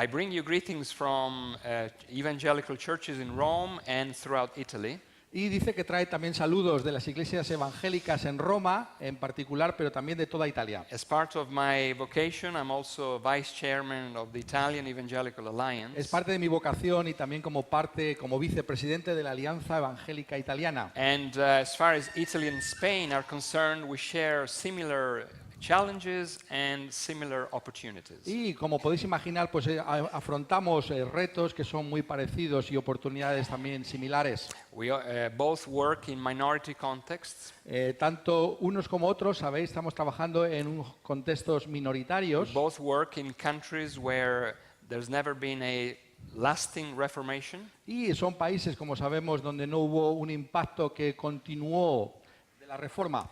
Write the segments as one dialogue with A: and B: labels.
A: I bring you greetings from evangelical churches in Rome and throughout Italy.
B: Y dice que trae también saludos de las iglesias evangélicas en Roma, en particular, pero también de toda Italia.
A: As part of my vocation, I'm also vice chairman of the Italian Evangelical Alliance.
B: Es parte de mi vocación y también como vicepresidente de la Alianza Evangélica Italiana.
A: And as far as Italy and Spain are concerned, we share similar challenges and similar opportunities.
B: Y como podéis imaginar, pues afrontamos retos que son muy parecidos y oportunidades también similares.
A: We both work in minority contexts.
B: Tanto unos como otros, sabéis, estamos trabajando en contextos minoritarios.
A: We both work in countries where there's never been a lasting reformation.
B: Y son países, como sabemos, donde no hubo un impacto que continuó de la reforma.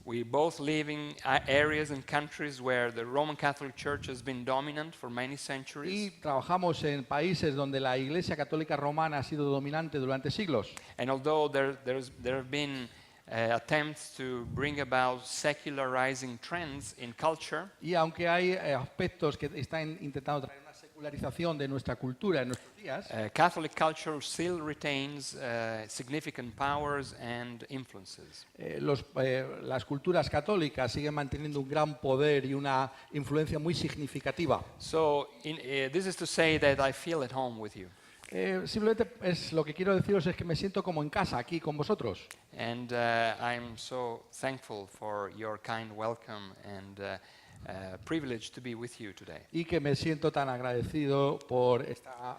A: We both live in areas and countries where the Roman Catholic Church has been dominant for many centuries.
B: Y trabajamos en países donde la Iglesia Católica Romana ha sido dominante durante siglos.
A: And although there have been attempts to bring about secularizing trends in culture,
B: Y aunque hay aspectos que están intentando traer una secularización de nuestra cultura en nuestros días,
A: Catholic culture still retains significant powers and influences.
B: las culturas católicas siguen manteniendo un gran poder y una influencia muy significativa.
A: So this is to say that I feel at home with you.
B: Simplemente lo que quiero deciros es que me siento como en casa aquí con vosotros.
A: And I'm so thankful for your kind welcome and privilege to be with you today.
B: Y que me siento tan agradecido por esta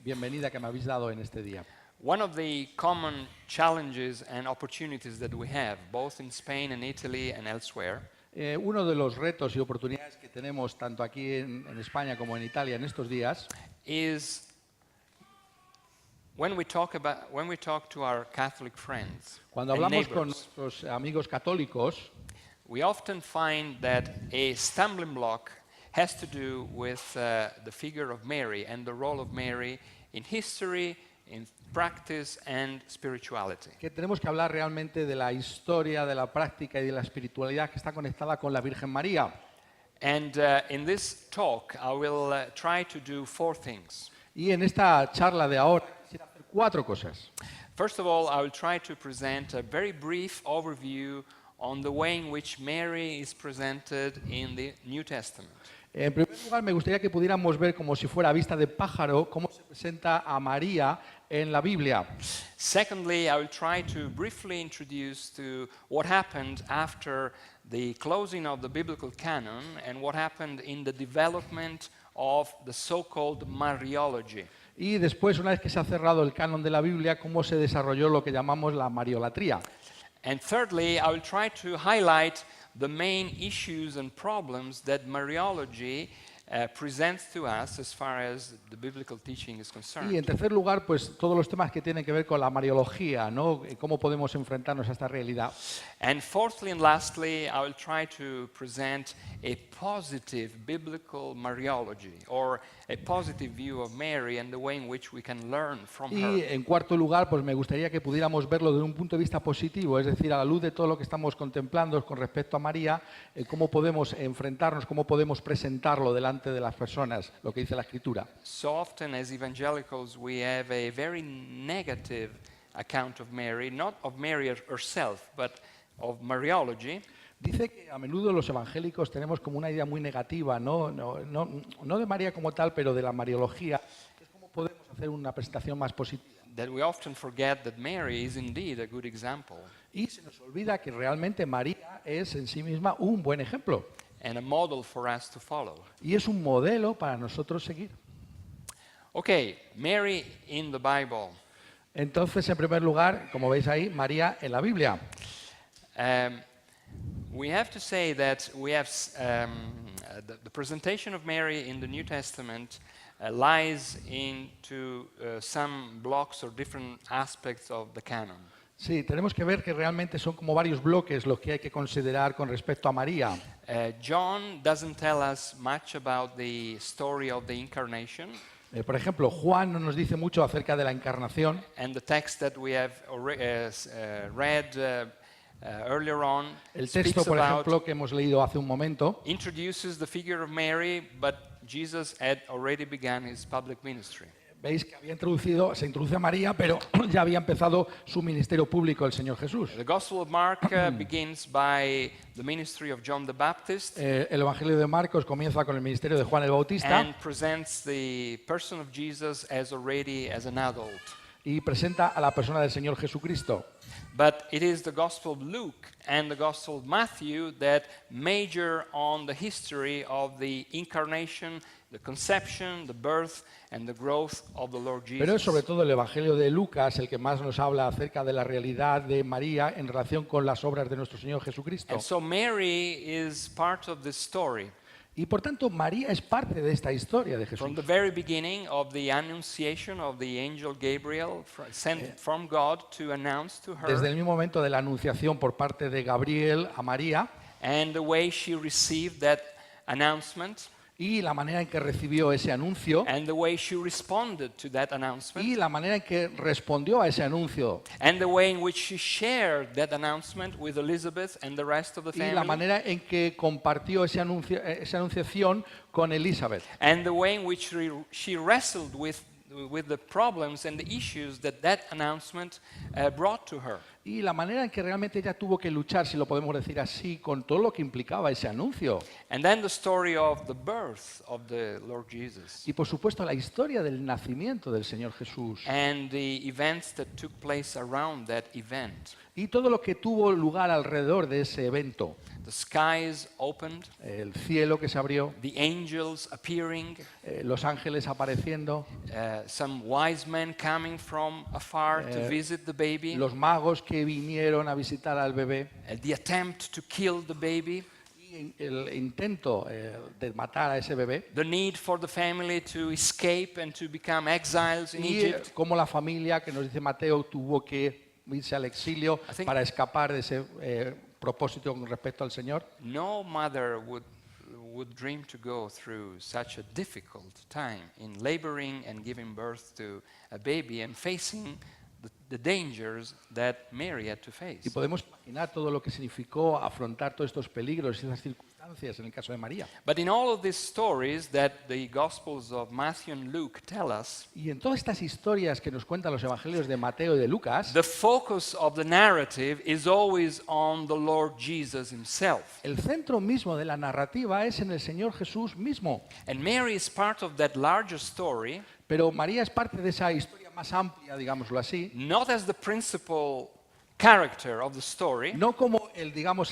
B: bienvenida que me habéis dado en este día.
A: One of the common challenges and opportunities that we have, both in Spain and Italy and elsewhere,
B: Uno de los retos y oportunidades que tenemos tanto aquí en España como en Italia en estos días
A: is when we talk to our Catholic friends
B: cuando
A: and
B: hablamos con
A: neighbors,
B: nuestros amigos católicos,
A: we often find that a stumbling block has to do with the figure of Mary and the role of Mary in history, in practice and spirituality.
B: que tenemos que hablar realmente de la historia, de la práctica y de la espiritualidad que está conectada con la Virgen María.
A: And in this talk, I will try to do 4 things.
B: Y en esta charla de ahora quisiera hacer 4 cosas.
A: First of all, I will try to present a very brief overview on the way in which Mary is presented in the New Testament.
B: En primer lugar, me gustaría que pudiéramos ver como si fuera a vista de pájaro cómo se presenta a María en la Biblia.
A: Secondly, I will try to briefly introduce to what happened after the closing of the biblical canon and what happened in the development of the so-called Mariology.
B: Y después, una vez que se ha cerrado el canon de la Biblia, cómo se desarrolló lo que llamamos la mariolatría.
A: And thirdly, I will try to highlight the main issues and problems that Mariology presents to us as far as the biblical teaching is concerned.
B: Y en tercer lugar, pues todos los temas que tienen que ver con la mariología, ¿no? Cómo podemos enfrentarnos a esta realidad.
A: And fourthly and lastly, I will try to present a positive biblical Mariology, or a positive view of Mary and the way in which we can learn from
B: Y
A: her.
B: en cuarto lugar, pues me gustaría que pudiéramos verlo desde un punto de vista positivo, es decir, a la luz de todo lo que estamos contemplando con respecto a María, cómo podemos enfrentarnos, cómo podemos presentarlo delante de las personas, lo que dice la Escritura.
A: So often as evangelicals we have a very negative account of Mary, not of Mary herself, but of Mariology.
B: Dice que a menudo los evangélicos tenemos como una idea muy negativa, no de María como tal, pero de la mariología, es cómo podemos hacer una presentación más positiva.
A: That we often forget that Mary is indeed a good example
B: Y se nos olvida que realmente María es en sí misma un buen ejemplo
A: and a model for us to follow.
B: y es un modelo para nosotros seguir.
A: Okay, Mary in the Bible.
B: Entonces, en primer lugar, como veis ahí, María en la Biblia.
A: We have to say that we have the presentation of Mary in the New Testament lies into some blocks or different aspects of the canon.
B: Sí, tenemos que ver que realmente son como varios bloques los que hay que considerar con respecto a María.
A: John doesn't tell us much about the story of the incarnation.
B: Por ejemplo, Juan no nos dice mucho acerca de la encarnación.
A: And the text that we have read earlier on
B: El texto,
A: speaks
B: por
A: about,
B: ejemplo, que hemos leído hace un momento,
A: introduces the figure of Mary, but Jesus had already begun his public ministry.
B: Veis que se introduce a María, pero ya había empezado su ministerio público el Señor Jesús.
A: The Gospel of Mark begins by the ministry of John the Baptist
B: El Evangelio de Marcos comienza con el ministerio de Juan el Bautista
A: and presents the person of Jesus as an adult.
B: y presenta a la persona del Señor Jesucristo.
A: But it is the Gospel of Luke and the Gospel of Matthew that major on the history of the incarnation, the conception, the birth, and the growth of the Lord Jesus.
B: Pero es sobre todo el Evangelio de Lucas el que más nos habla acerca de la realidad de María en relación con las obras de nuestro Señor Jesucristo.
A: And so Mary is part of this story.
B: Y por tanto, María es parte de esta historia de
A: From
B: Jesús.
A: the very beginning of the annunciation of the angel Gabriel sent from God to announce to
B: Desde
A: her,
B: el mismo momento de la anunciación por parte de Gabriel a María
A: and the way she received that announcement,
B: y la manera en que recibió ese anuncio
A: and the way she responded to that announcement,
B: y la manera en que respondió a ese anuncio
A: and the way in which she shared that announcement with Elizabeth and the rest of the
B: y la
A: family,
B: manera en que compartió esa anunciación con Elizabeth
A: and the way in which she wrestled with the problems and the issues that announcement brought to her.
B: y la manera en que realmente ella tuvo que luchar, si lo podemos decir así, con todo lo que implicaba ese anuncio.
A: And then the story of the birth of the Lord Jesus
B: Y por supuesto la historia del nacimiento del Señor Jesús
A: and the events that took place around that event.
B: y todo lo que tuvo lugar alrededor de ese evento.
A: The skies opened,
B: El cielo que se abrió,
A: the angels appearing,
B: los ángeles apareciendo,
A: some wise men coming from afar to visit the baby,
B: los magos que vinieron a visitar al bebé,
A: the attempt to kill the baby,
B: y el intento de matar a ese bebé,
A: the need for the family to escape and to become exiles in
B: y
A: Egypt.
B: cómo la familia, que nos dice Mateo, tuvo que irse al exilio
A: I think-
B: para escapar de ese propósito con respecto al Señor.
A: No mother would dream to go through such a difficult time in laboring and giving birth to a baby and facing the dangers that Mary had to face.
B: Y podemos imaginar todo lo que significó afrontar todos estos peligros y esas circunstancias en el caso de María.
A: But in all of these stories that the Gospels of Matthew and Luke tell us,
B: Y en todas estas historias que nos cuentan los evangelios de Mateo y de Lucas,
A: the focus of the narrative is always on the Lord Jesus himself.
B: el centro mismo de la narrativa es en el Señor Jesús mismo.
A: And Mary is part of that larger story,
B: Pero María es parte de esa historia más amplia, digámoslo así,
A: not as the principal character of the story,
B: no como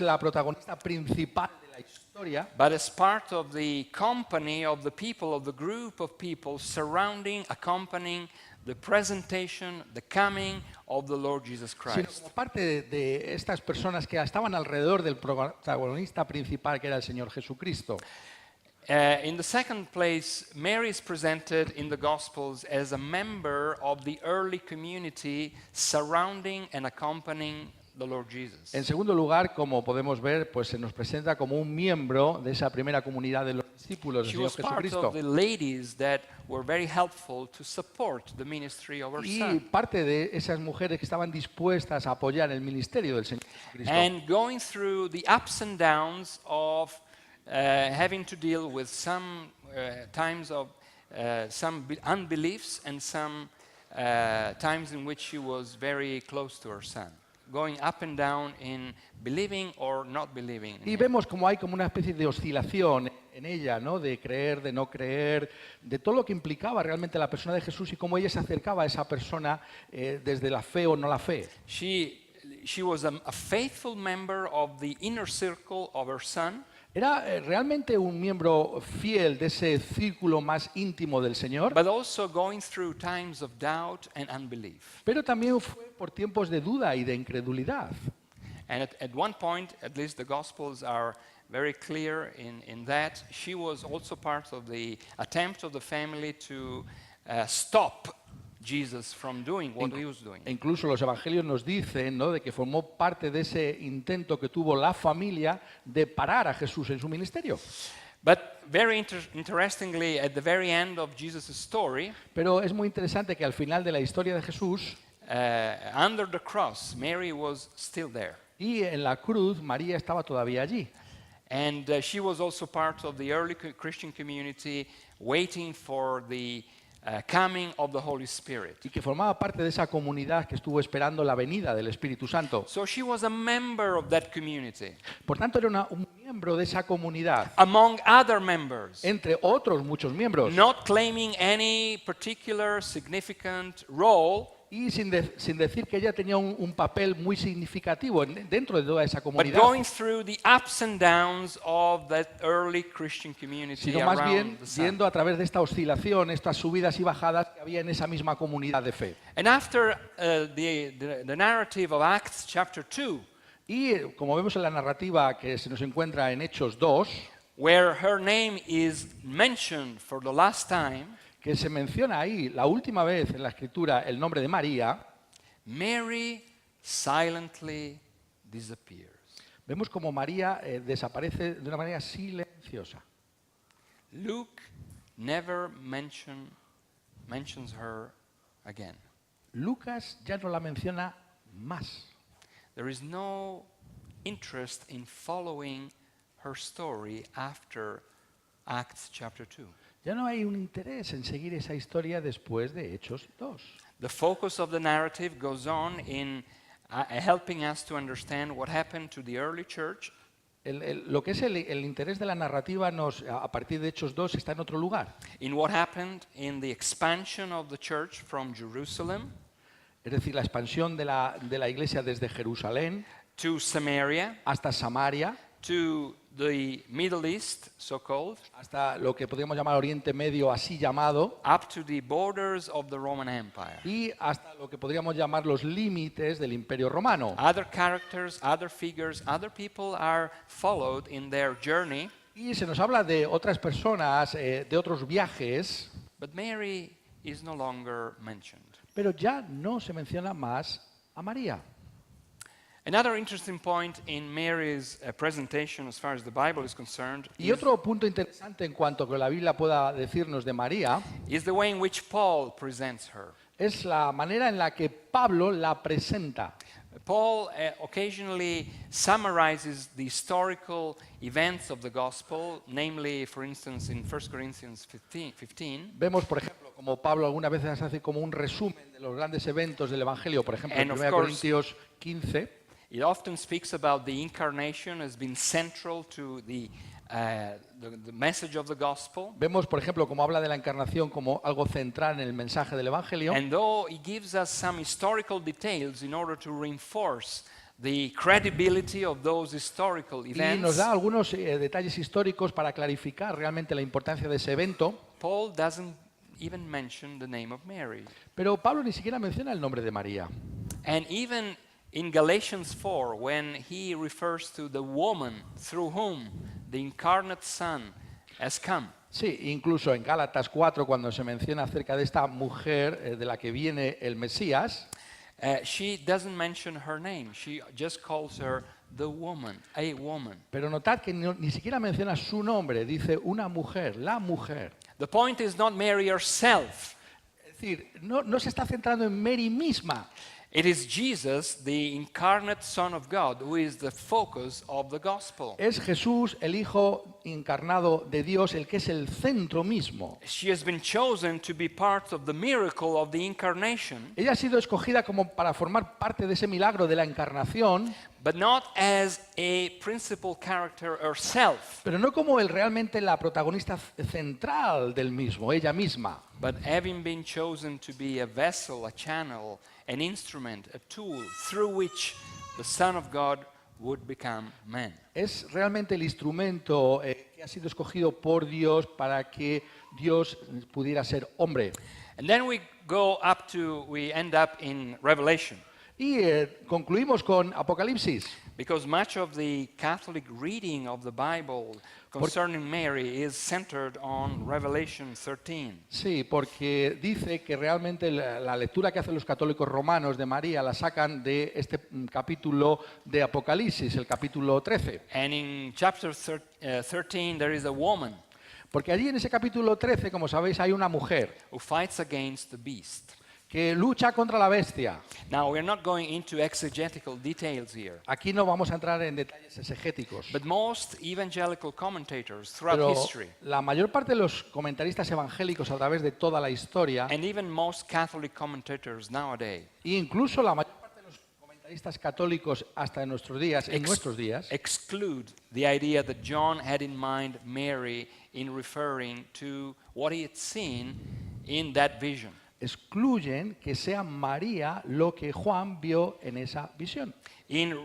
B: la protagonista principal de la historia,
A: but as part of the company of the people, of the group of people surrounding, accompanying the presentation, the coming of the Lord Jesus
B: sino
A: Christ.
B: como parte de estas personas que estaban alrededor del protagonista principal, que era el Señor Jesucristo.
A: In the second place, Mary is presented in the Gospels as a member of the early community surrounding and accompanying the Lord Jesus.
B: En segundo lugar, como podemos ver, pues se nos presenta como un miembro de esa primera comunidad de los discípulos del
A: She
B: Señor
A: was part
B: Jesucristo.
A: of the ladies that were very helpful to support the ministry of her
B: Y
A: son.
B: parte de esas mujeres que estaban dispuestas a apoyar el ministerio del Señor Jesucristo.
A: And going through the ups and downs of having to deal with some times of some unbeliefs and some times in which she was very close to her son. Going up and down in believing or not believing. in
B: Y
A: him.
B: vemos como hay como una especie de oscilación en ella, ¿no? De creer, de no creer, de todo lo que implicaba realmente la persona de Jesús y cómo ella se acercaba a esa persona desde la fe o no la fe.
A: She was a faithful member of the inner circle of her son.
B: Era realmente un miembro fiel de ese círculo más íntimo del Señor,
A: But also going through times of doubt and unbelief.
B: pero también fue por tiempos de duda y de incredulidad.
A: And at one point, at least the Gospels are very clear in that, she was also part of the attempt of the family to stop Jesus from doing what he was doing.
B: E incluso los evangelios nos dicen, ¿no?, de que formó parte de ese intento que tuvo la familia de parar a Jesús en su ministerio.
A: But very interestingly, at the very end of Jesus' story,
B: Pero es muy interesante que al final de la historia de Jesús
A: under the cross, Mary was still there.
B: y en la cruz María estaba todavía allí.
A: And she was also part of the early Christian community waiting for the coming of the Holy Spirit.
B: y que formaba parte de esa comunidad que estuvo esperando la venida del Espíritu Santo.
A: So she was a member of that community,
B: Por tanto, era un miembro de esa comunidad,
A: among other members,
B: entre otros muchos miembros,
A: not claiming any particular significant role,
B: y sin decir que ella tenía un papel muy significativo dentro de toda esa
A: but
B: comunidad,
A: going through the ups and downs of that early Christian community
B: sino más bien
A: around the sun.
B: yendo a través de esta oscilación, estas subidas y bajadas que había en esa misma comunidad de fe.
A: And after the narrative of Acts chapter 2,
B: Y como vemos en la narrativa que se nos encuentra en Hechos 2,
A: where her name is mentioned for the last time,
B: que se menciona ahí la última vez en la Escritura el nombre de María,
A: Mary silently disappears.
B: vemos como María desaparece de una manera silenciosa.
A: Luke never mentions her again.
B: Lucas ya no la menciona más.
A: There is no interest in following her story after Acts chapter 2.
B: Ya no hay un interés en seguir esa historia después de Hechos 2.
A: The focus of the narrative goes on in helping us to understand what happened to the early church,
B: Lo que es el interés de la narrativa a partir de Hechos 2 está en otro lugar.
A: in what happened in the expansion of the church from Jerusalem
B: Es decir, la expansión de la iglesia desde Jerusalén
A: to Samaria,
B: hasta Samaria,
A: to the Middle East, so-called,
B: hasta lo que podríamos llamar Oriente Medio, así llamado,
A: up to the borders of the Roman Empire.
B: y hasta lo que podríamos llamar los límites del Imperio Romano.
A: Other characters, other figures, other people are followed in their journey,
B: Y se nos habla de otras personas, de otros viajes,
A: but Mary is no longer mentioned.
B: pero ya no se menciona más a María.
A: Another interesting point in Mary's presentation as far as the Bible is concerned
B: Y otro punto interesante en cuanto a que la Biblia pueda decirnos de María
A: is the way in which Paul presents her.
B: es la manera en la que Pablo la presenta.
A: Paul occasionally summarizes the historical events of the gospel, namely, for instance, in 1 Corinthians 15.
B: Vemos, por ejemplo, como Pablo algunas veces hace como un resumen de los grandes eventos del Evangelio, por ejemplo, en
A: And of
B: 1
A: course-
B: Corintios 15,
A: It often speaks about the incarnation as being central to the message of the gospel.
B: vemos, por ejemplo, como habla de la encarnación como algo central en el mensaje del Evangelio.
A: And though he gives us some historical details in order to reinforce the credibility of those historical
B: Y
A: events,
B: nos da algunos detalles históricos para clarificar realmente la importancia de ese evento,
A: Paul doesn't even mention the name of Mary.
B: pero Pablo ni siquiera menciona el nombre de María.
A: And even in Galatians 4, when he refers to the woman through whom the incarnate Son has come,
B: Sí, incluso en Gálatas 4, cuando se menciona acerca de esta mujer de la que viene el Mesías,
A: she doesn't mention her name. She just calls her the woman, a woman.
B: pero notad que ni siquiera menciona su nombre, dice una mujer, la mujer.
A: The point is not Mary herself.
B: Es decir, no se está centrando en Mary misma,
A: It is Jesus, the incarnate Son of God, who is the focus of the gospel.
B: es Jesús, el Hijo encarnado de Dios, el que es el centro mismo.
A: She has been chosen to be part of the miracle of the incarnation,
B: Ella ha sido escogida como para formar parte de ese milagro de la encarnación,
A: but not as a principal character herself,
B: pero no como realmente la protagonista central del mismo, ella misma,
A: but having been chosen to be a vessel, a channel, an instrument, a tool through which the Son of God would become man.
B: es realmente el instrumento que ha sido escogido por Dios para que Dios pudiera ser hombre.
A: And then we end up in Revelation,
B: Y concluimos con Apocalipsis,
A: because much of the Catholic reading of the Bible concerning Mary is centered on Revelation 13.
B: sí, porque dice que realmente la lectura que hacen los católicos romanos de María la sacan de este capítulo de Apocalipsis, el capítulo 13.
A: And in chapter 13, there is a woman
B: Porque allí en ese capítulo 13, como sabéis, hay una mujer
A: who fights against the beast.
B: que lucha contra la bestia.
A: Now, we're not going into exegetical details here,
B: Aquí no vamos a entrar en detalles exegéticos,
A: but most evangelical commentators throughout
B: pero
A: history,
B: la mayor parte de los comentaristas evangélicos a través de toda la historia,
A: and even most Catholic commentators nowadays,
B: e incluso la mayor parte de los comentaristas católicos hasta en nuestros días,
A: exclude the idea that John had in mind Mary in referring to what he had seen in that vision.
B: excluyen que sea María lo que Juan vio en esa visión.
A: In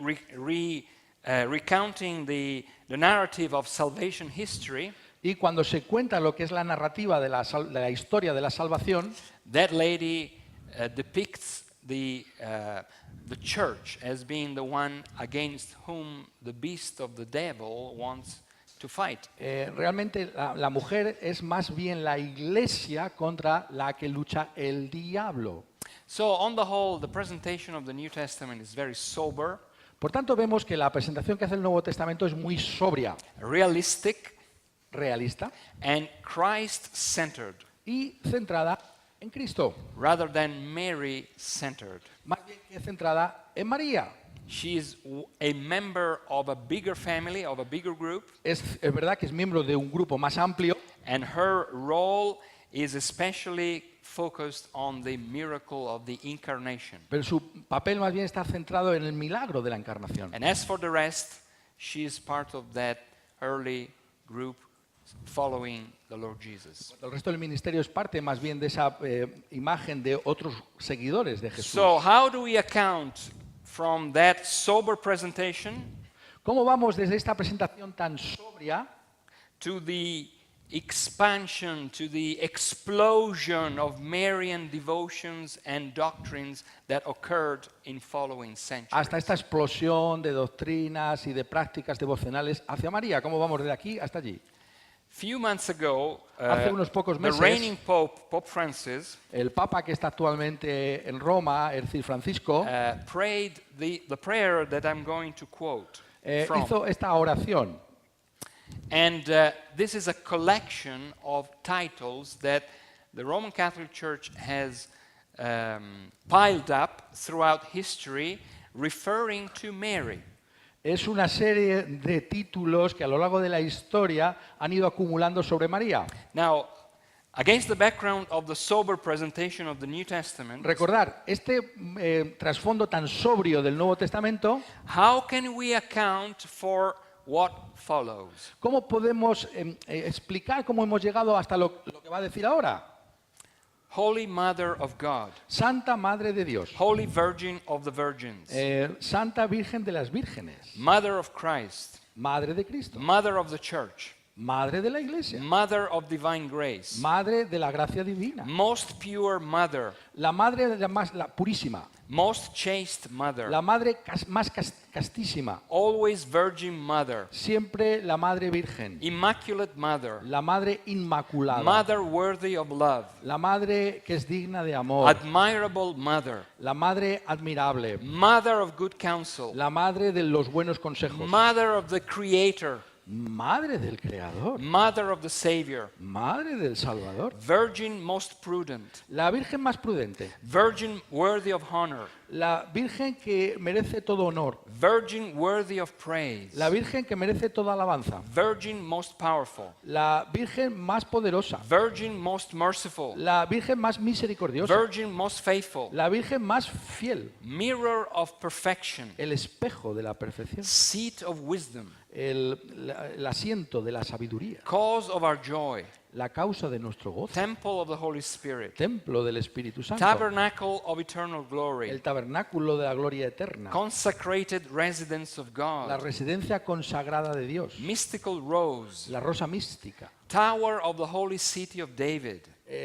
A: recounting the narrative of salvation history,
B: Y cuando se cuenta lo que es la narrativa de la historia de la salvación,
A: that lady depicts the church as being the one against whom the beast of the devil wants to fight.
B: realmente la mujer es más bien la iglesia contra la que lucha el diablo.
A: So, on the whole, the presentation of the New Testament is very sober,
B: Por tanto, vemos que la presentación que hace el Nuevo Testamento es muy sobria,
A: realistic,
B: realista
A: and Christ-centered,
B: y centrada en Cristo,
A: rather than Mary-centered.
B: más bien que centrada en María.
A: She is a member of a bigger family, of a bigger group,
B: Es verdad que es miembro de un grupo más amplio,
A: and her role is especially focused on the miracle of the incarnation.
B: pero su papel más bien está centrado en el milagro de la encarnación.
A: And as for the rest, she is part of that early group following the Lord Jesus.
B: El resto del ministerio es parte más bien de esa imagen de otros seguidores de Jesús.
A: So, how do we account from that sober presentation
B: ¿Cómo vamos desde esta presentación tan sobria
A: to the expansion, to the explosion of Marian devotions and doctrines that occurred in following centuries?
B: hasta esta explosión de doctrinas y de prácticas devocionales hacia María? ¿Cómo vamos de aquí hasta allí?
A: Few months ago,
B: Hace unos pocos
A: the
B: meses,
A: reigning Pope, Pope Francis,
B: el Papa que está actualmente en Roma, es decir, Francisco,
A: prayed the prayer that I'm going to quote from.
B: hizo esta oración.
A: And this is a collection of titles that the Roman Catholic Church has piled up throughout history referring to Mary.
B: Es una serie de títulos que a lo largo de la historia han ido acumulando sobre María.
A: Now, against the background of the sober presentation of the New Testament,
B: Recordar, este trasfondo tan sobrio del Nuevo Testamento,
A: how can we account for what follows?
B: ¿cómo podemos explicar cómo hemos llegado hasta lo que va a decir ahora?
A: Holy Mother of God,
B: Santa Madre de Dios,
A: Holy Virgin of the Virgins,
B: Santa Virgen de las Vírgenes,
A: Mother of Christ,
B: Madre de Cristo,
A: Mother of the Church,
B: Madre de la Iglesia,
A: Mother of Divine Grace,
B: Madre de la Gracia Divina,
A: Most Pure Mother,
B: la Madre la purísima,
A: Most Chaste Mother,
B: la Madre más castísima,
A: Always Virgin Mother,
B: siempre la Madre Virgen,
A: Immaculate Mother,
B: la Madre Inmaculada,
A: Mother Worthy of Love,
B: la Madre que es digna de amor,
A: Admirable Mother,
B: la Madre admirable,
A: Mother of Good Counsel,
B: la Madre de los buenos consejos,
A: Mother of the Creator,
B: Madre del Creador,
A: Mother of the Savior,
B: Madre del Salvador,
A: Virgin Most Prudent,
B: la Virgen más prudente,
A: Virgin Worthy of Honor,
B: la Virgen que merece todo honor,
A: Virgin Worthy of Praise,
B: la Virgen que merece toda alabanza,
A: Virgin Most Powerful,
B: la Virgen más poderosa,
A: Virgin Most Merciful,
B: la Virgen más misericordiosa,
A: Virgin Most Faithful,
B: la Virgen más fiel,
A: Mirror of Perfection,
B: el espejo de la perfección,
A: Seat of Wisdom,
B: el asiento de la sabiduría,
A: Cause of our Joy,
B: la causa de nuestro gozo,
A: Temple of the Holy Spirit,
B: templo del Espíritu Santo,
A: Tabernacle of Eternal Glory,
B: el tabernáculo de la gloria eterna,
A: Consecrated Residence of
B: la
A: God,
B: residencia consagrada de Dios,
A: Mystical Rose,
B: la rosa mística,
A: Tower of the Holy City of David,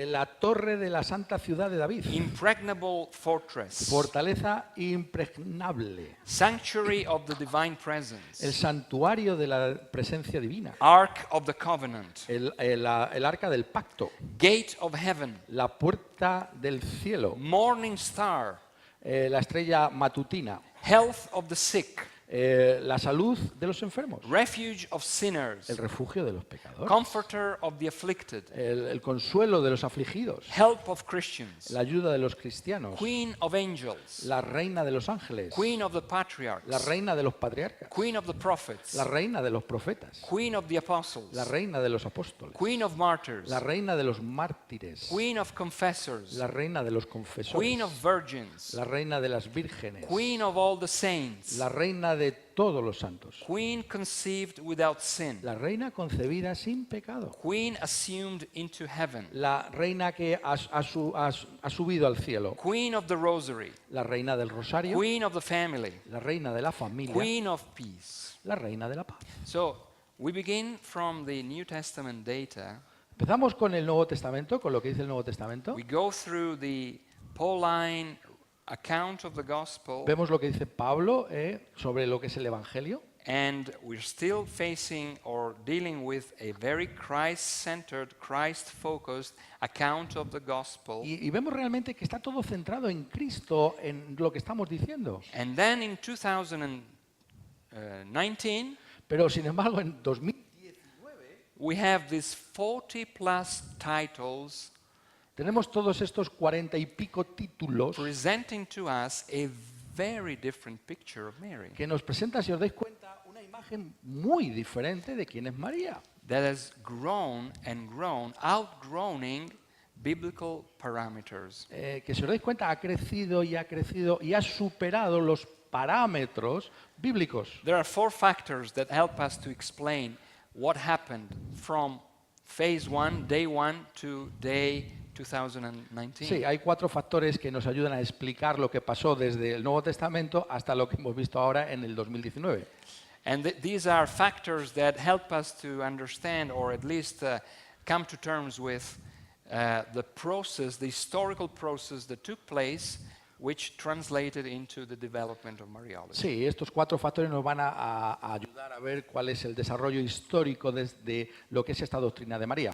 B: la torre de la santa ciudad de David,
A: Impregnable Fortress,
B: fortaleza impregnable,
A: Sanctuary of the Divine
B: el
A: Presence,
B: santuario de la presencia divina,
A: Ark of the Covenant,
B: el arca del pacto,
A: Gate of Heaven,
B: la puerta del cielo,
A: Morning Star,
B: la estrella matutina,
A: Health of the Sick,
B: La salud de los enfermos,
A: refuge of sinners,
B: el refugio de los pecadores,
A: comforter of the afflicted,
B: el consuelo de los afligidos,
A: help of Christians,
B: la ayuda de los cristianos,
A: queen of angels,
B: la reina de los ángeles,
A: queen of the
B: la
A: patriarchs,
B: reina de los patriarcas,
A: queen of the prophets,
B: la reina de los profetas,
A: queen of the apostles,
B: la reina de los apóstoles,
A: queen of martyrs,
B: la reina de los mártires,
A: queen of confessors,
B: la reina de los confesores,
A: queen of virgins,
B: la reina de las vírgenes,
A: queen of all the saints,
B: la reina de todos los santos,
A: queen conceived without sin,
B: la reina concebida sin pecado,
A: queen assumed into heaven,
B: la reina que ha subido al cielo,
A: queen of the rosary,
B: la reina del rosario,
A: queen of the family,
B: la reina de la familia,
A: queen of peace.
B: la reina de la paz.
A: So we begin from the New Testament data.
B: Empezamos con el Nuevo Testamento, con lo que dice el Nuevo Testamento.
A: We go through the Pauline account of the gospel,
B: Vemos lo que dice Pablo sobre lo que es el Evangelio.
A: and we're still facing or dealing with a very Christ-centered, Christ-focused account of the gospel.
B: Y vemos realmente que está todo centrado en Cristo, en lo que estamos diciendo.
A: And then in 2019,
B: Pero sin embargo, en 2000
A: we have these 40 plus titles
B: tenemos todos estos 40 y pico títulos
A: presenting to us a very different picture of Mary
B: que nos presentan, si os dais cuenta, una imagen muy diferente de quién es María,
A: that has grown and grown, outgrowing biblical parameters.
B: que si os dais cuenta ha crecido y ha superado los parámetros bíblicos.
A: There are four factors that help us to explain what happened from phase 1, day 1 to day 2019.
B: Sí, hay 4 factores que nos ayudan a explicar lo que pasó desde el Nuevo Testamento hasta lo que hemos visto ahora en el 2019.
A: And these are factors that help us to understand, or at least come to terms with, the process, the historical process that took place, which translated into the development of Mariology.
B: Sí, estos 4 factores nos van a ayudar a ver cuál es el desarrollo histórico de lo que es esta doctrina de María.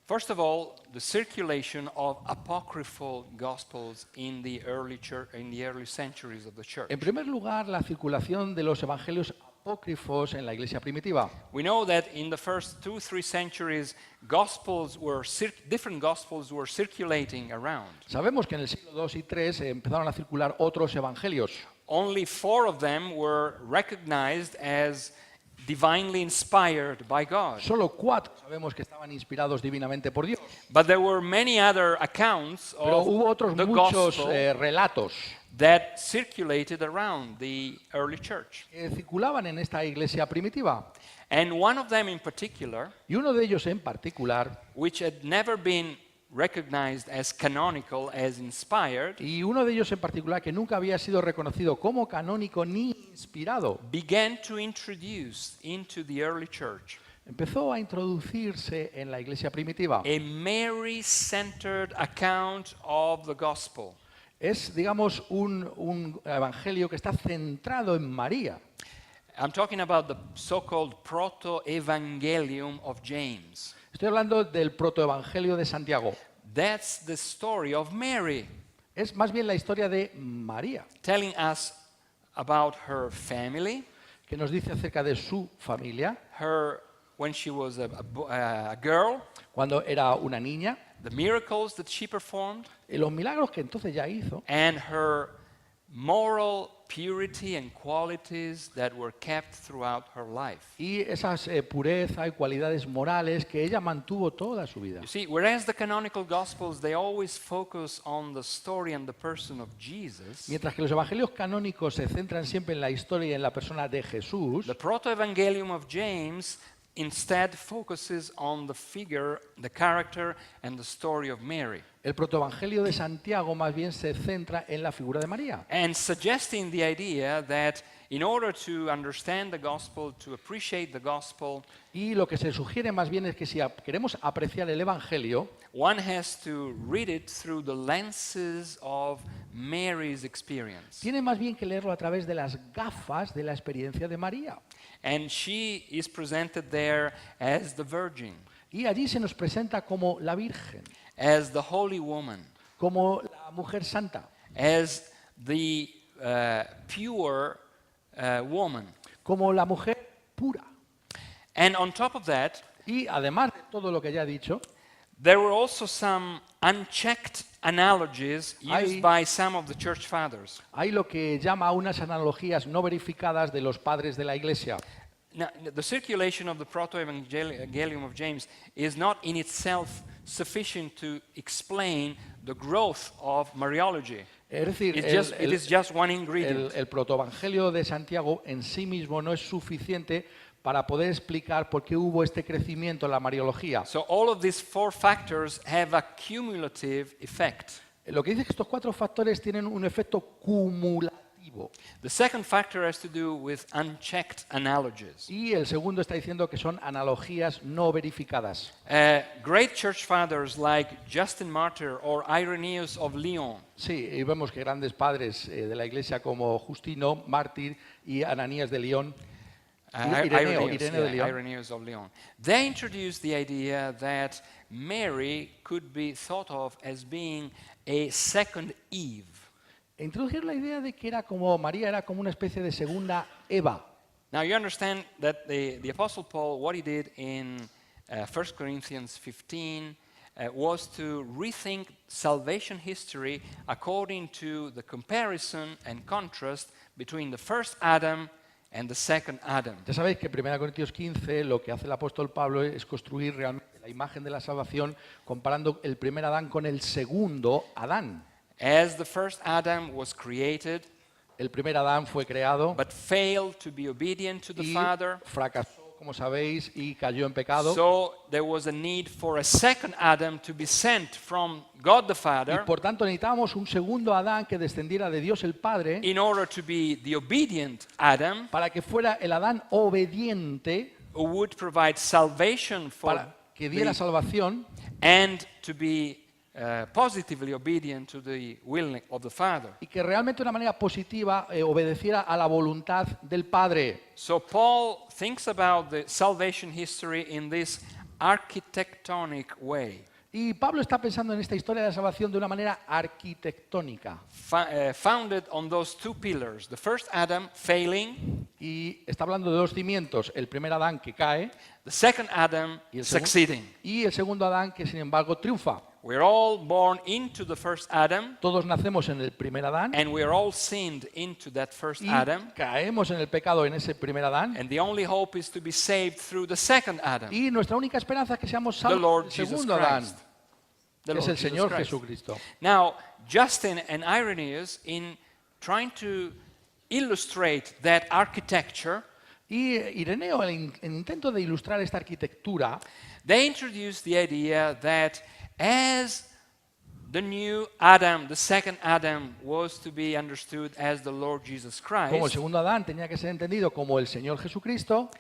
A: First of all, the circulation of apocryphal gospels in the early church, in the early centuries of the church.
B: En primer lugar, la circulación de los evangelios apócrifos en la iglesia primitiva.
A: We know that in the first 2-3 centuries, different gospels were circulating around.
B: Sabemos que en el siglo II y III empezaron a circular otros evangelios.
A: Only 4 of them were recognized as divinely inspired by God.
B: Solo 4 sabemos que estaban inspirados divinamente por Dios.
A: But there were many other accounts
B: Pero
A: of
B: hubo otros
A: the
B: muchos
A: gospel
B: relatos
A: that circulated around the early church.
B: que circulaban en esta iglesia primitiva.
A: And one of them in particular,
B: Y uno de ellos en particular,
A: which had never been recognized as canonical, as inspired,
B: y uno de ellos en particular que nunca había sido reconocido como canónico ni inspirado,
A: began to introduce into the early church
B: empezó a introducirse en la iglesia primitiva.
A: a Mary-centered account of the gospel.
B: Es, digamos, un evangelio que está centrado en María.
A: I'm talking about the so-called proto-evangelium of James.
B: Estoy hablando del protoevangelio de Santiago.
A: That's the story of Mary,
B: Es más bien la historia de María,
A: telling us about her family,
B: que nos dice acerca de su familia,
A: her when she was a girl,
B: cuando era una niña,
A: the miracles that she performed,
B: y los milagros que entonces ya hizo,
A: and her moral purity and qualities that were kept throughout her life.
B: y esas pureza y cualidades morales que ella mantuvo toda su vida.
A: You see, whereas the canonical gospels, they always focus on the story and the person of Jesus,
B: Mientras que los evangelios canónicos se centran siempre en la historia y en la persona de Jesús,
A: the proto-evangelium of James instead focuses on the figure, the character, and the story of Mary,
B: el protoevangelio de Santiago más bien se centra en la figura de María,
A: and suggesting the idea that in order to understand the gospel, to appreciate the gospel,
B: y lo que se sugiere más bien es que si queremos apreciar el evangelio,
A: one has to read it through the lenses of Mary's experience.
B: tiene más bien que leerlo a través de las gafas de la experiencia de María.
A: And she is presented there as the virgin,
B: Y allí se nos presenta como la Virgen,
A: as the holy woman,
B: como la mujer santa,
A: as the pure woman.
B: como la mujer pura.
A: And on top of that,
B: Y además de todo lo que ya he dicho,
A: there were also some unchecked analogies used
B: Hay-
A: by some of the church fathers.
B: hay lo que llama unas analogías no verificadas de los padres de la Iglesia.
A: Now, the circulation of the Proto-Evangelium of James is not in itself sufficient to explain the growth of Mariology.
B: Es decir,
A: It is just one ingredient.
B: el protoevangelio de Santiago en sí mismo no es suficiente para poder explicar por qué hubo este crecimiento en la Mariología.
A: So all of these four factors have a cumulative effect.
B: Lo que dice es que estos cuatro factores tienen un efecto cumulativo.
A: The second factor has to do with unchecked analogies.
B: Y el segundo está diciendo que son analogías no verificadas.
A: Great church fathers like Justin Martyr or Irenaeus of Lyon
B: Sí, y vemos que grandes padres de la Iglesia como Justino, Mártir y Ananías de León, Ireneo de León,
A: Irenaeus of Lyon. They introduced the idea that Mary could be thought of as being a second Eve.
B: introdujeron la idea de que era como María era como una especie de segunda Eva.
A: Now you understand that the Apostle Paul, what he did in 1 Corinthians 15 was to rethink salvation history according to the comparison and contrast between the first Adam and the second Adam.
B: Ya sabéis que en 1 Corintios 15 lo que hace el apóstol Pablo es construir realmente la imagen de la salvación comparando el primer Adán con el segundo Adán.
A: As the first Adam was created,
B: El primer Adán fue creado
A: but failed to be obedient to the
B: y
A: Father,
B: fracasó, como sabéis, y cayó en pecado.
A: so there was a need for a second Adam to be sent from God the
B: Y
A: Father
B: por tanto necesitábamos un segundo Adán que descendiera de Dios el Padre
A: in order to be the obedient Adam
B: para que fuera el Adán obediente,
A: who would provide salvation for
B: para que diera
A: the,
B: salvación
A: and to be positively obedient to the will of the Father.
B: y que realmente de una manera positiva obedeciera a la voluntad del Padre.
A: So Paul thinks about the salvation history in this architectonic way,
B: Y Pablo está pensando en esta historia de la salvación de una manera arquitectónica.
A: founded on those two pillars. The first Adam failing,
B: Y está hablando de dos cimientos, el primer Adán que cae
A: the second Adam
B: y el,
A: succeeding.
B: y el segundo Adán que sin embargo triunfa.
A: We're all born into the first Adam,
B: Todos nacemos en el primer Adán
A: and we're all sinned into that first
B: y
A: Adam,
B: caemos en el pecado en ese primer Adán.
A: and the only hope is to be saved through the second Adam,
B: Y nuestra única esperanza es que seamos
A: the
B: salvos
A: Lord
B: del
A: Jesus
B: segundo Adán,
A: Christ.
B: que es el Señor Jesucristo.
A: Now, Justin and Irenaeus, in trying to illustrate that architecture,
B: Y Ireneo, en intento de ilustrar esta arquitectura,
A: they introduced the idea that as the new Adam, the second Adam, was to be understood as the Lord Jesus
B: como el
A: Christ,
B: segundo Adán tenía que ser entendido como el Señor Jesucristo,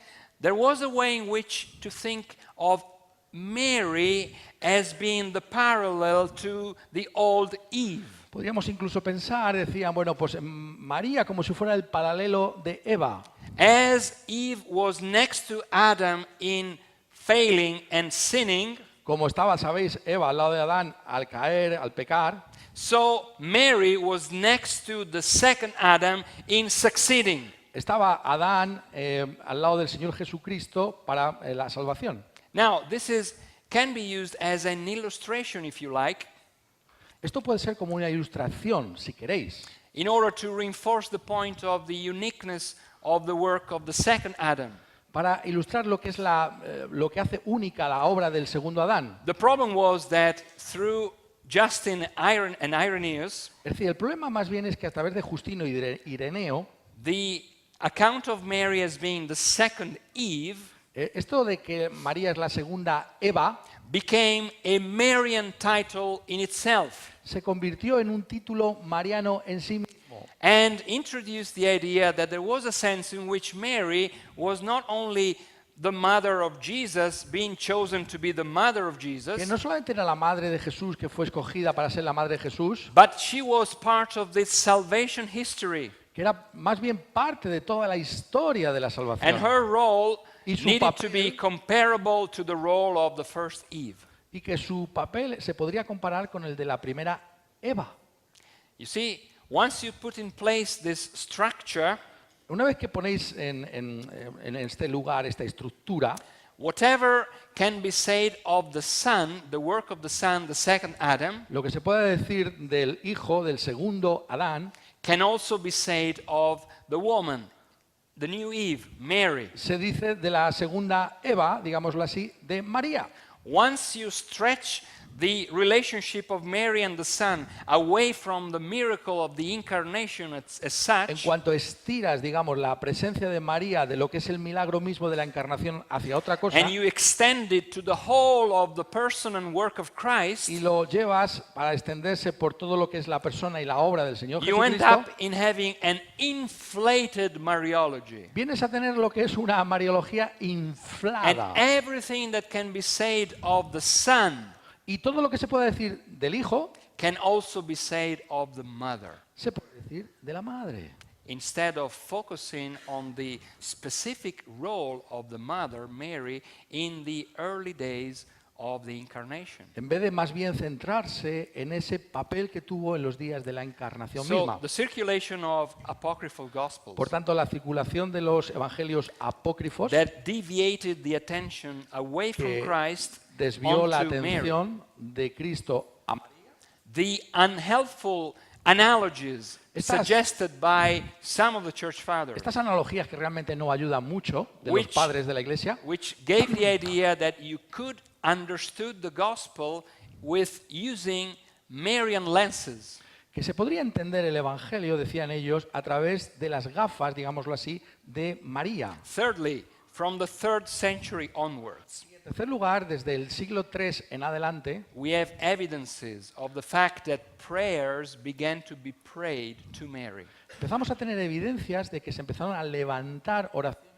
A: there was a way in which to think of Mary as being the parallel to the old Eve.
B: podríamos incluso pensar, decían, bueno, pues María como si fuera el paralelo de Eva.
A: As Eve was next to Adam in failing and sinning,
B: Como estaba, sabéis, Eva al lado de Adán al caer, al pecar,
A: so Mary was next to the second Adam in succeeding.
B: estaba Adán al lado del Señor Jesucristo para la salvación.
A: Now, can be used as an illustration, if you like,
B: Esto puede ser como una ilustración, si queréis,
A: in order to reinforce the point of the uniqueness of the work of the second Adam.
B: para ilustrar lo que es lo que hace única la obra del segundo Adán.
A: The problem was that through Justin and Irenaeus,
B: Es decir, el problema más bien es que a través de Justino y de Ireneo,
A: the account of Mary as being the second Eve
B: esto de que María es la segunda Eva
A: became a Marian title in itself
B: se convirtió en un título mariano en sí mismo
A: and introduced the idea that there was a sense in which Mary was not only the mother of Jesus, being chosen to be the mother of
B: que
A: Jesus,
B: no solamente era la madre de Jesús que fue escogida para ser la madre de Jesús,
A: but she was part of this salvation history.
B: que era más bien parte de toda la historia de la
A: And
B: salvación
A: her role
B: Y su
A: needed to be
B: papel-
A: comparable to the role of the first Eve.
B: y que su papel se podría comparar con el de la primera Eva.
A: You see, once you put in place this structure,
B: Una vez que ponéis en este lugar esta estructura,
A: whatever can be said of the Son, the work of the Son, the second Adam,
B: lo que se puede decir del hijo, del segundo Adán,
A: can also be said of the woman, the new Eve, Mary.
B: se dice de la segunda Eva, digámoslo así, de María.
A: Once you stretch the relationship of Mary and the Son away from the miracle of the incarnation as
B: En
A: such,
B: cuanto estiras, digamos, la presencia de María de lo que es el milagro mismo de la encarnación hacia otra cosa
A: and you extend it to the whole of the person and work of Christ,
B: y lo llevas para extenderse por todo lo que es la persona y la obra del Señor
A: you end
B: Jesucristo,
A: up in having an inflated Mariology.
B: vienes a tener lo que es una mariología
A: And
B: inflada.
A: everything that can be said of the Son
B: Y todo lo que se puede decir del hijo
A: can also be said of the mother,
B: se puede decir de la madre.
A: instead of focusing on the specific role of the mother, Mary, in the early days of the incarnation.
B: En vez de más bien centrarse en ese papel que tuvo en los días de la encarnación
A: So
B: misma.
A: the circulation of apocryphal gospels
B: Por tanto, la circulación de los evangelios apócrifos
A: that deviated the attention away from
B: que
A: Christ
B: desvió la
A: onto Mary.
B: atención de Cristo a María.
A: The unhelpful analogies
B: Estas-
A: suggested by some of the church fathers,
B: Estas analogías que realmente no ayudan mucho de los
A: Which-
B: padres de la Iglesia,
A: which gave the idea that you could understood the gospel with using Marian lenses.
B: que se podría entender el Evangelio, decían ellos, a través de las gafas, digámoslo así, de María.
A: Thirdly, from the 3rd century onwards,
B: En tercer lugar, desde el siglo III en adelante,
A: we have evidences of the fact that prayers began to be prayed to Mary.
B: empezamos a tener evidencias de que se empezaron a levantar oraciones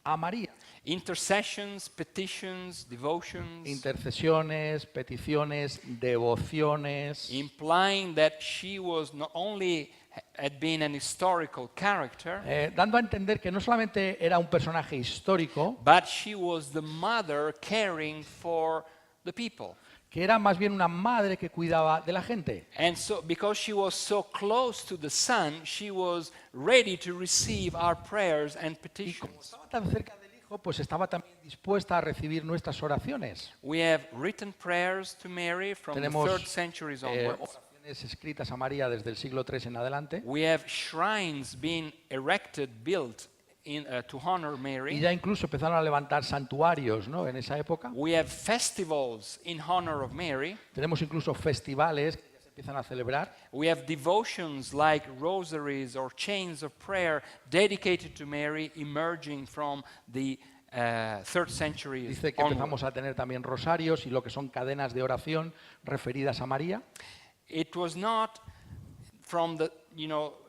B: a María.
A: Intercessions, petitions, devotions,
B: Intercesiones, peticiones, devociones,
A: implying that she was not only had been an historical character,
B: dando a entender que no solamente era un personaje histórico,
A: but she was the mother caring for the people.
B: que era más bien una madre que cuidaba de la gente.
A: And so, because she was so close to the Son, she was ready to receive our prayers and
B: Y como
A: petitions.
B: estaba tan cerca del Hijo, pues estaba también dispuesta a recibir nuestras oraciones.
A: We have written prayers to Mary from the
B: Tenemos
A: 3rd centuries onwards.
B: oraciones escritas a María desde el siglo III en adelante.
A: We have shrines being erected, built to honor
B: Y
A: Mary.
B: ya incluso empezaron a levantar santuarios, ¿no? En esa época.
A: We have festivals in honor of Mary.
B: Tenemos incluso festivales que ya se empiezan a celebrar.
A: We have devotions like rosaries or chains of prayer dedicated to Mary emerging from the 3rd century
B: Dice que
A: onward.
B: empezamos a tener también rosarios y lo que son cadenas de oración referidas a María.
A: It was not from the,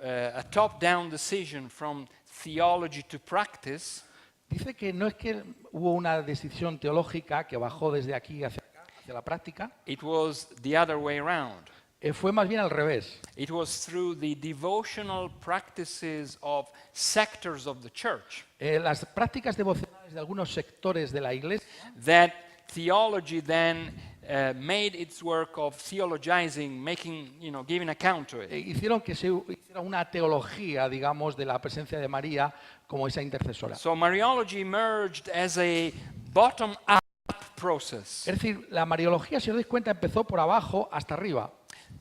A: a top-down decision from theology to practice.
B: Dice que no es que hubo una decisión teológica que bajó desde aquí hacia acá, hacia la práctica,
A: It was the other way around.
B: fue más bien al revés.
A: It was through the devotional practices of sectors of the church
B: Las prácticas devocionales de algunos sectores de la Iglesia
A: that theology then made its work of theologizing, giving account to it.
B: hicieron que se hiciera una teología, digamos, de la presencia de María como esa intercesora.
A: So Mariology emerged as a bottom-up process.
B: Es decir, la mariología, si os dais cuenta, empezó por abajo hasta arriba.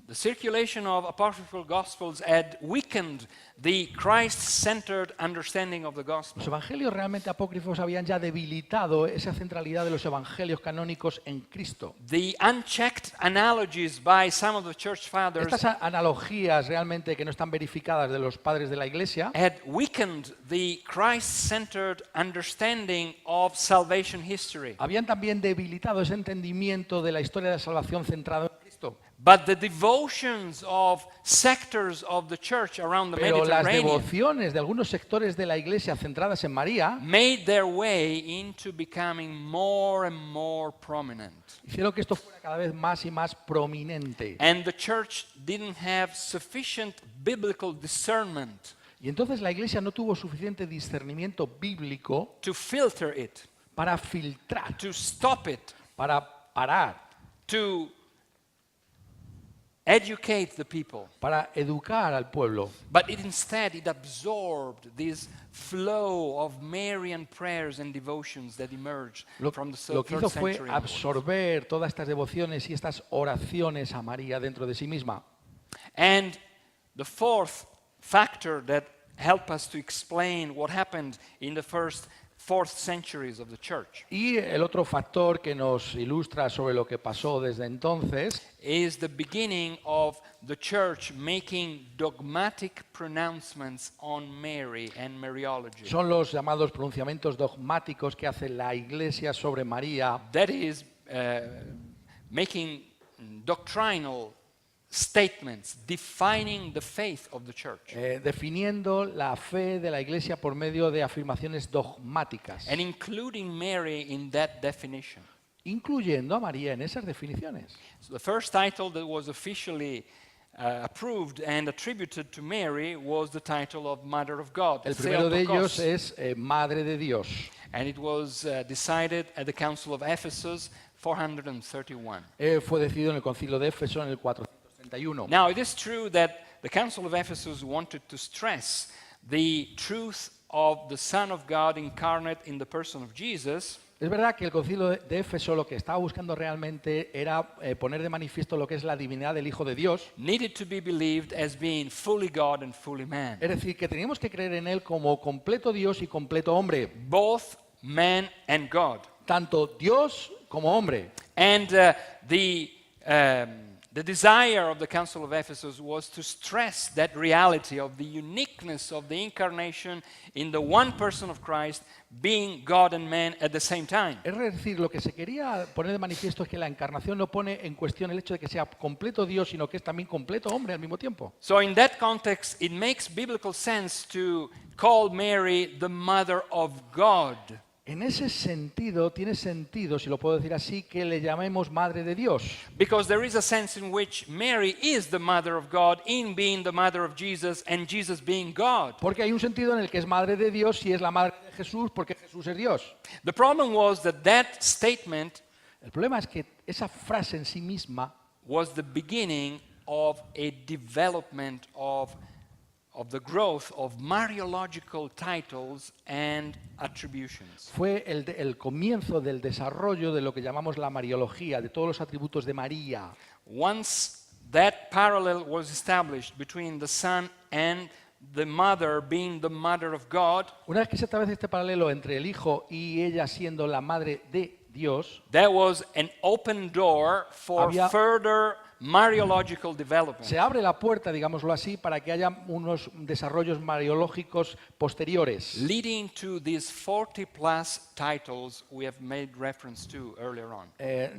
A: The circulation of apocryphal gospels had weakened the Christ-centered understanding of the gospel.
B: Los evangelios realmente apócrifos habían ya debilitado esa centralidad de los evangelios canónicos en Cristo.
A: The unchecked analogies by some of the church fathers
B: Estas analogías realmente que no están verificadas de los padres de la Iglesia
A: had weakened the Christ-centered understanding of salvation history.
B: habían también debilitado ese entendimiento de la historia de la salvación centrado en Cristo.
A: But the devotions of sectors of the church around the
B: Pero las
A: Mediterranean
B: devociones de algunos sectores de la Iglesia centradas en María
A: made their way into becoming more and more prominent.
B: hicieron que esto fuera cada vez más y más prominente.
A: And the church didn't have sufficient biblical discernment
B: Y entonces la Iglesia no tuvo suficiente discernimiento bíblico
A: to filter it,
B: para filtrar,
A: to stop it,
B: para parar,
A: to educate the people.
B: para educar al pueblo.
A: But instead, it absorbed this flow of Marian prayers and devotions that emerged from the
B: Lo que
A: third
B: hizo fue
A: century onwards.
B: absorber todas estas devociones y estas oraciones a María dentro de sí misma.
A: And the fourth factor that helped us to explain what happened in the fourth centuries of the church
B: Y el otro factor que nos ilustra sobre lo que pasó desde entonces
A: is the beginning of the church making dogmatic pronouncements on Mary and Mariology.
B: son los llamados pronunciamientos dogmáticos que hace la Iglesia sobre María,
A: That is, making doctrinal statements defining the faith of the church
B: definiendo la fe de la Iglesia por medio de afirmaciones dogmáticas,
A: and including Mary in that definition.
B: incluyendo a María en esas definiciones.
A: So the first title that was officially approved and attributed to Mary was the title of Mother of God,
B: El primero de ellos
A: Theotokos.
B: es Madre de Dios.
A: And it was decided at the Council of Ephesus 431.
B: Fue decidido en el Concilio de Éfeso en el 431.
A: Now, it is true that the Council of Ephesus wanted to stress the truth of the Son of God incarnate in the person of Jesus,
B: Es verdad que el Concilio de Éfeso lo que estaba buscando realmente era poner de manifiesto lo que es la divinidad del Hijo de Dios.
A: needed to be believed as being fully God and fully man,
B: Es decir, que teníamos que creer en Él como completo Dios y completo hombre.
A: both man and God.
B: Tanto Dios como hombre.
A: And the desire of the Council of Ephesus was to stress that reality of the uniqueness of the incarnation in the one person of Christ being God and man at the same time.
B: Es decir, lo que se quería poner de manifiesto es que la encarnación no pone en cuestión el hecho de que sea completo Dios, sino que es también completo hombre al mismo tiempo.
A: So in that context, it makes biblical sense to call Mary the mother of God.
B: En ese sentido, tiene sentido, si lo puedo decir así, que le llamemos Madre de Dios.
A: Because there is a sense in which Mary is the mother of God in being the mother of Jesus and Jesus being God.
B: Porque hay un sentido en el que es Madre de Dios y es la Madre de Jesús porque Jesús es Dios.
A: The problem was that statement
B: El problema es que esa frase en sí misma
A: was the beginning of a development of the growth of Mariological titles and attributions.
B: fue el comienzo del desarrollo de lo que llamamos la Mariología, de todos los atributos de María.
A: Once that parallel was established between the Son and the Mother being the Mother of God,
B: Una vez que se establece este paralelo entre el Hijo y ella siendo la Madre de Dios,
A: there was an open door for
B: Había-
A: further Mariological development.
B: se abre la puerta, digámoslo así, para que haya unos desarrollos mariológicos posteriores,
A: Leading to these 40 plus titles we have made reference to earlier on.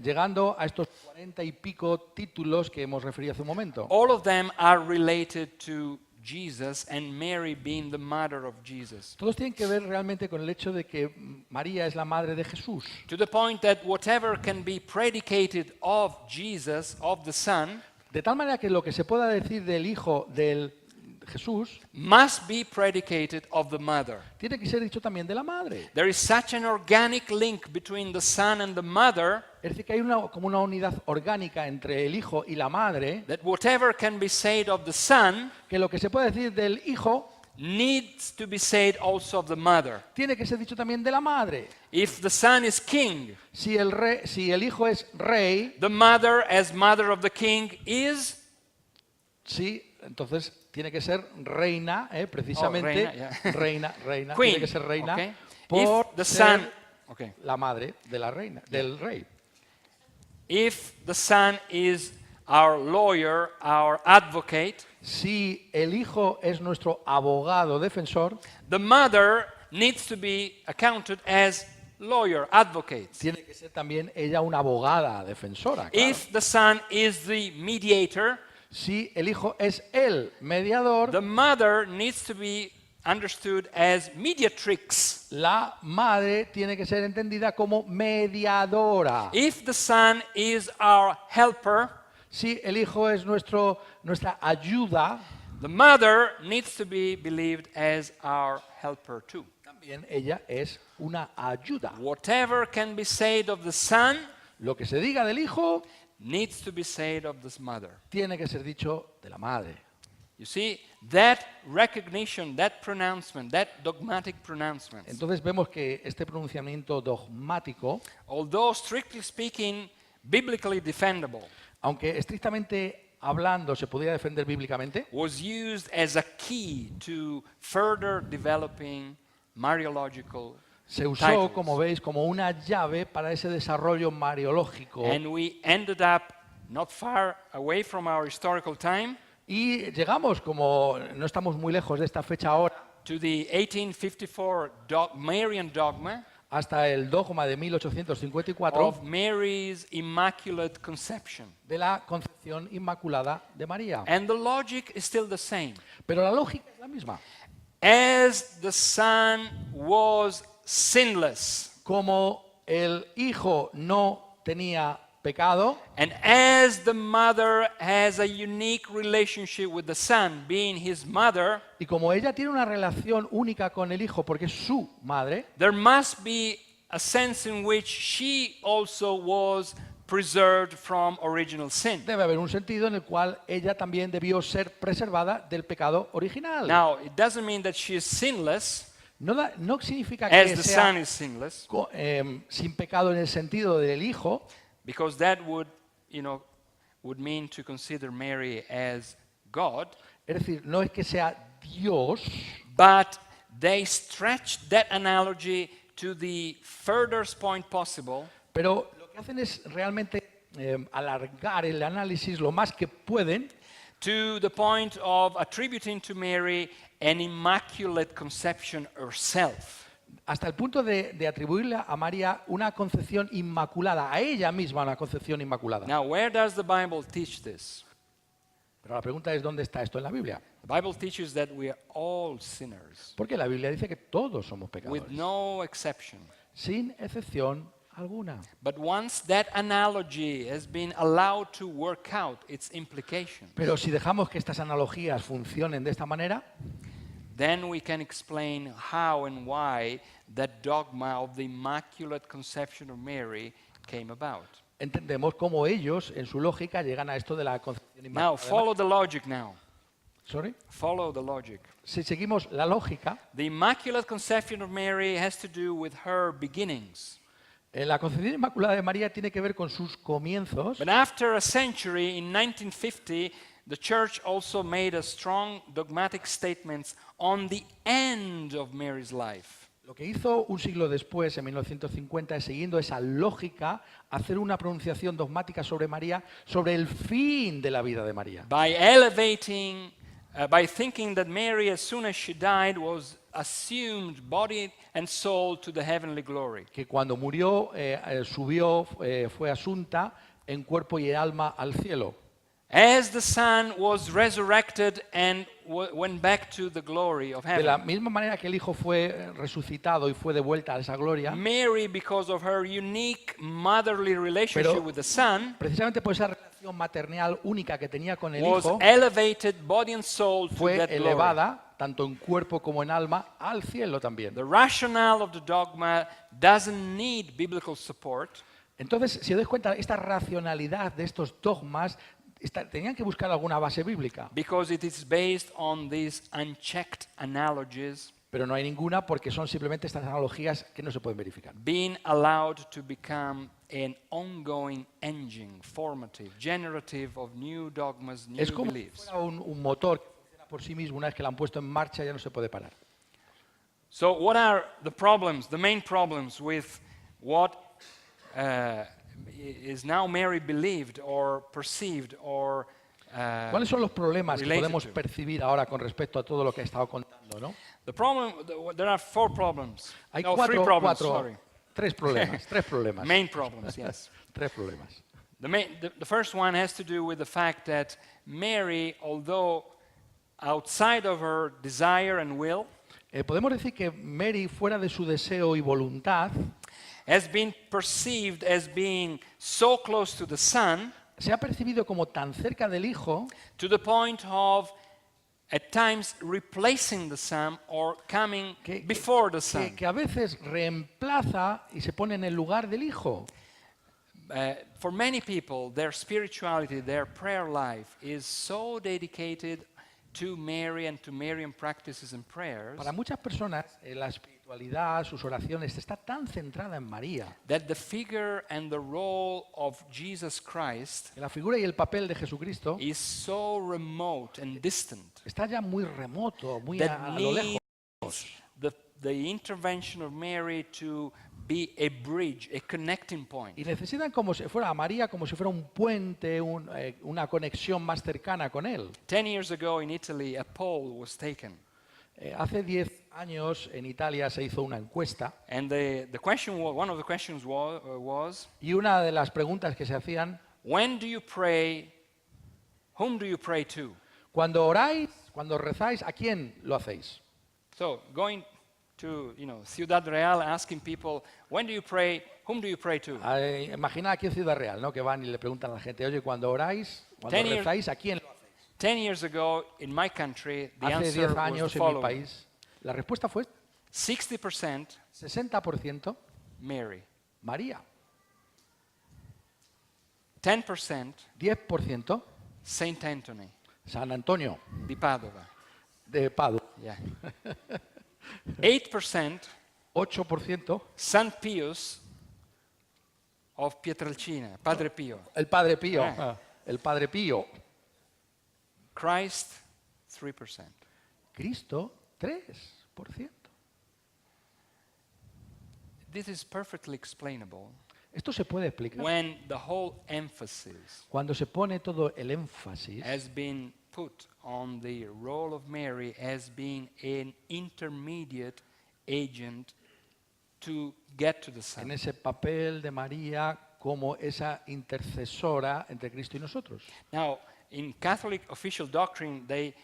B: llegando a estos 40 y pico títulos que hemos referido hace un momento.
A: All of them are related to Jesus and Mary being the mother of Jesus.
B: Todos tienen que ver realmente con el hecho de que María es la madre de Jesús.
A: To the point that whatever can be predicated of Jesus, of the Son,
B: De tal manera que lo que se pueda decir del Hijo del Jesús
A: must be predicated of the Mother.
B: tiene que ser dicho también de la madre.
A: There is such an organic link between the Son and the Mother
B: Es decir, que hay como una unidad orgánica entre el Hijo y la madre,
A: that whatever can be said of the Son
B: que lo que se puede decir del Hijo
A: needs to be said also of the Mother.
B: tiene que ser dicho también de la madre.
A: If the Son is king,
B: Si el Hijo es rey,
A: the Mother, as Mother of the King, is
B: sí, entonces tiene que ser reina, precisamente.
A: reina, yeah.
B: Reina.
A: queen.
B: Tiene que ser reina
A: Okay?
B: por
A: If the
B: ser
A: Son, okay.
B: la madre de la reina, del rey.
A: If the Son is our lawyer, our advocate,
B: Si el Hijo es nuestro abogado defensor,
A: the Mother needs to be accounted as lawyer, advocate.
B: tiene que ser también ella una abogada defensora. Claro.
A: If the Son is the mediator,
B: Si el Hijo es el mediador,
A: the Mother needs to be understood as mediatrix.
B: la madre tiene que ser entendida como mediadora.
A: If the Son is our helper,
B: Si el Hijo es nuestra ayuda,
A: the Mother needs to be believed as our helper too.
B: también ella es una ayuda.
A: Whatever can be said of the Son
B: Lo que se diga del Hijo
A: needs to be said of this mother.
B: tiene que ser dicho de la madre.
A: You see, that recognition, that pronouncement, that dogmatic pronouncement,
B: Entonces vemos que este pronunciamiento dogmático,
A: although strictly speaking, biblically defendable,
B: aunque estrictamente hablando se podría defender bíblicamente,
A: was used as a key to further developing Mariological
B: se usó,
A: titles.
B: como veis, como una llave para ese desarrollo mariológico.
A: And we ended up not far away from our historical time
B: Y llegamos, como no estamos muy lejos de esta fecha ahora,
A: to the 1854 Marian dogma
B: hasta el dogma de 1854
A: of Mary's Immaculate Conception.
B: de la concepción inmaculada de María.
A: And the logic is still the same.
B: Pero la lógica es la misma.
A: As the Son was sinless,
B: Como el hijo no tenía pecado,
A: and as the mother has a unique relationship with the Son, being his mother,
B: y como ella tiene una relación única con el hijo porque es su madre,
A: there must be a sense in which she also was preserved from original sin.
B: debe haber un sentido en el cual ella también debió ser preservada del pecado original.
A: Now, it doesn't mean that she is sinless,
B: No significa
A: as
B: que
A: the Son
B: sea
A: is sinless,
B: sin pecado en el sentido del hijo,
A: because that would mean to consider Mary as God,
B: es decir, no es que sea Dios,
A: but they stretched that analogy to the furthest point possible
B: pero lo que hacen es realmente alargar el análisis lo más que pueden
A: to the point of attributing to Mary an immaculate conception herself.
B: hasta el punto de atribuirle a María una concepción inmaculada, a ella misma una concepción inmaculada.
A: Now, where does the Bible teach this?
B: Pero la pregunta es, ¿dónde está esto en la Biblia?
A: The Bible teaches that we are all sinners,
B: Porque la Biblia dice que todos somos
A: with
B: pecadores,
A: no exception.
B: sin excepción alguna.
A: But once that analogy has been allowed to work out its implications,
B: Pero si dejamos que estas analogías funcionen de esta manera,
A: then we can explain how and why that dogma of the Immaculate Conception of Mary came about.
B: entendemos cómo ellos, en su lógica, llegan a esto de la concepción
A: Now,
B: inmaculada.
A: follow the logic now.
B: Sorry.
A: Follow the logic.
B: Si seguimos la lógica,
A: The Immaculate Conception of Mary has to do with her beginnings.
B: la concepción inmaculada de María tiene que ver con sus comienzos,
A: But after a century, in 1950, the church also made a strong dogmatic statements on the end of Mary's life.
B: Lo que hizo un siglo después, en 1950, es siguiendo esa lógica, hacer una pronunciación dogmática sobre María, sobre el fin de la vida de María.
A: By elevating, by thinking that Mary, as soon as she died, was assumed body and soul to the heavenly glory.
B: Que cuando murió, subió, fue asunta en cuerpo y alma al cielo.
A: As the Son was resurrected and went back to the glory of
B: De la
A: heaven,
B: misma manera que el Hijo fue resucitado y fue de vuelta a esa gloria,
A: Mary, because of her unique motherly relationship
B: Pero-
A: with the Son,
B: precisamente por esa relación maternal única que tenía con el
A: was
B: Hijo,
A: elevated body and soul to
B: fue
A: that glory.
B: elevada, tanto en cuerpo como en alma, al cielo también.
A: The rationale of the dogma doesn't need biblical support.
B: Entonces, si os dais cuenta, esta racionalidad de estos dogmas tenían que buscar alguna base bíblica,
A: Because it is based on these unchecked analogies
B: pero no hay ninguna porque son simplemente estas analogías que no se pueden verificar.
A: being allowed to become an ongoing engine, formative, generative of new dogmas, new
B: Es como si
A: beliefs.
B: fuera un motor que funciona por sí mismo, una vez que lo han puesto en marcha ya no se puede parar.
A: So, what are the problems, the main problems with what is now Mary believed or perceived or
B: ¿Cuáles son los problemas que
A: related
B: podemos
A: to?
B: percibir ahora con respecto a todo lo que he estado contando, ¿no?
A: The problem, there are four problems.
B: Hay
A: No, three problems, sorry.
B: tres problemas.
A: Main problems, yes.
B: Tres problemas.
A: The first one has to do with the fact that Mary, although outside of her desire and will,
B: Podemos decir que Mary, fuera de su deseo y voluntad,
A: has been perceived as being so close to the Son
B: se ha percibido como tan cerca del Hijo
A: to the point of at times replacing the Son or coming before the Son.
B: que a veces reemplaza y se pone en el lugar del Hijo.
A: For many people, their spirituality, their prayer life is so dedicated to Mary and to Marian practices and prayers
B: Para muchas personas, la espiritualidad, sus oraciones, está tan centrada en María,
A: that the figure and the role of Jesus Christ
B: que la figura y el papel de Jesucristo
A: is so remote and distant
B: está ya muy remoto, muy
A: that
B: a lo lejos.
A: needs the intervention of Mary to be a bridge, a connecting point.
B: Y necesitan como si fuera a María, como si fuera un puente, una conexión más cercana con Él.
A: 10 years ago in Italy, a poll was taken.
B: Hace 10 años en Italia se hizo una encuesta
A: And the question one of the questions was,
B: y una de las preguntas que se hacían,
A: when do you pray, whom do you pray to?
B: cuando oráis, cuando rezáis, ¿a quién lo hacéis?
A: So going to Ciudad Real, asking people, when do you pray, whom do you pray to?
B: Imagina aquí en Ciudad Real, ¿no? Que van y le preguntan a la gente, oye, cuando oráis, cuando
A: 10 years-
B: rezáis, ¿a quién lo hacéis?
A: 10 years ago in my country, the
B: Hace
A: answer
B: 10
A: was
B: años
A: the
B: en mi
A: following.
B: país, la respuesta fue
A: 60%
B: 60%
A: Mary,
B: María,
A: 10%
B: 10%
A: Saint Anthony
B: San Antonio
A: di Padova,
B: de Padua,
A: yeah. 8%
B: 8%
A: St. Pius of Pietrelcina, Padre Pio.
B: el Padre Pío,
A: Ah.
B: el Padre Pío,
A: Christ, 3%.
B: Cristo 3%.
A: This is perfectly explainable
B: Esto se puede explicar
A: when the whole emphasis
B: cuando se pone todo el énfasis
A: has been put on the role of Mary as being an intermediate agent to get to the
B: en
A: Son.
B: ese papel de María como esa intercesora entre Cristo y nosotros.
A: Now, in Catholic official doctrine, they